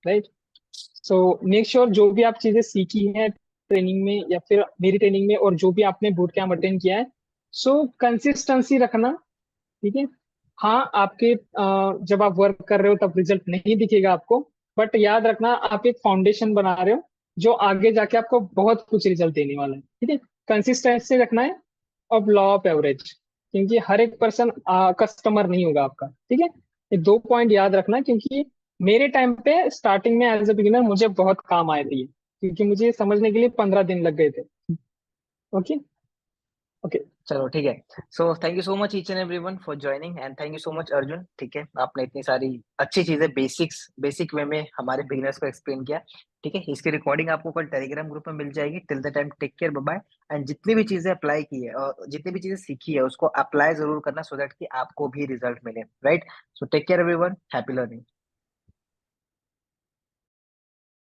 राइट। सो मेक श्योर जो भी आप चीजें सीखी हैं ट्रेनिंग में या फिर मेरी ट्रेनिंग में, और जो भी आपने बूट कैंप अटेंड किया है, सो कंसिस्टेंसी रखना। ठीक है। हाँ, आपके जब आप वर्क कर रहे हो तब रिजल्ट नहीं दिखेगा आपको, बट याद रखना आप एक फाउंडेशन बना रहे हो जो आगे जाके आपको बहुत कुछ रिजल्ट देने वाला है। ठीक है, कंसिस्टेंसी रखना है। अब लॉ ऑफ एवरेज, क्योंकि हर एक पर्सन कस्टमर नहीं होगा आपका। ठीक है, ये 2 पॉइंट याद रखना, क्योंकि मेरे टाइम पे स्टार्टिंग में एज ए बिगिनर मुझे बहुत काम आए थे ये, क्योंकि मुझे समझने के लिए 15 दिन लग गए थे। ओके। ओके, चलो ठीक है। So thank you so much each and everyone for joining, and thank you so much Arjun. ठीक है, आपने इतनी सारी अच्छी चीजें बेसिक वे में हमारे बिगिनर्स को एक्सप्लेन किया। ठीक है, इसकी रिकॉर्डिंग आपको कल टेलीग्राम ग्रुप में मिल जाएगी। Till the time take care, bye bye. And जितनी भी चीजें अप्लाई की है और जितनी भी चीजें सीखी है उसको अप्लाई जरूर करना, सो दैट कि आपको भी रिजल्ट मिले, right. So take care everyone, happy learning.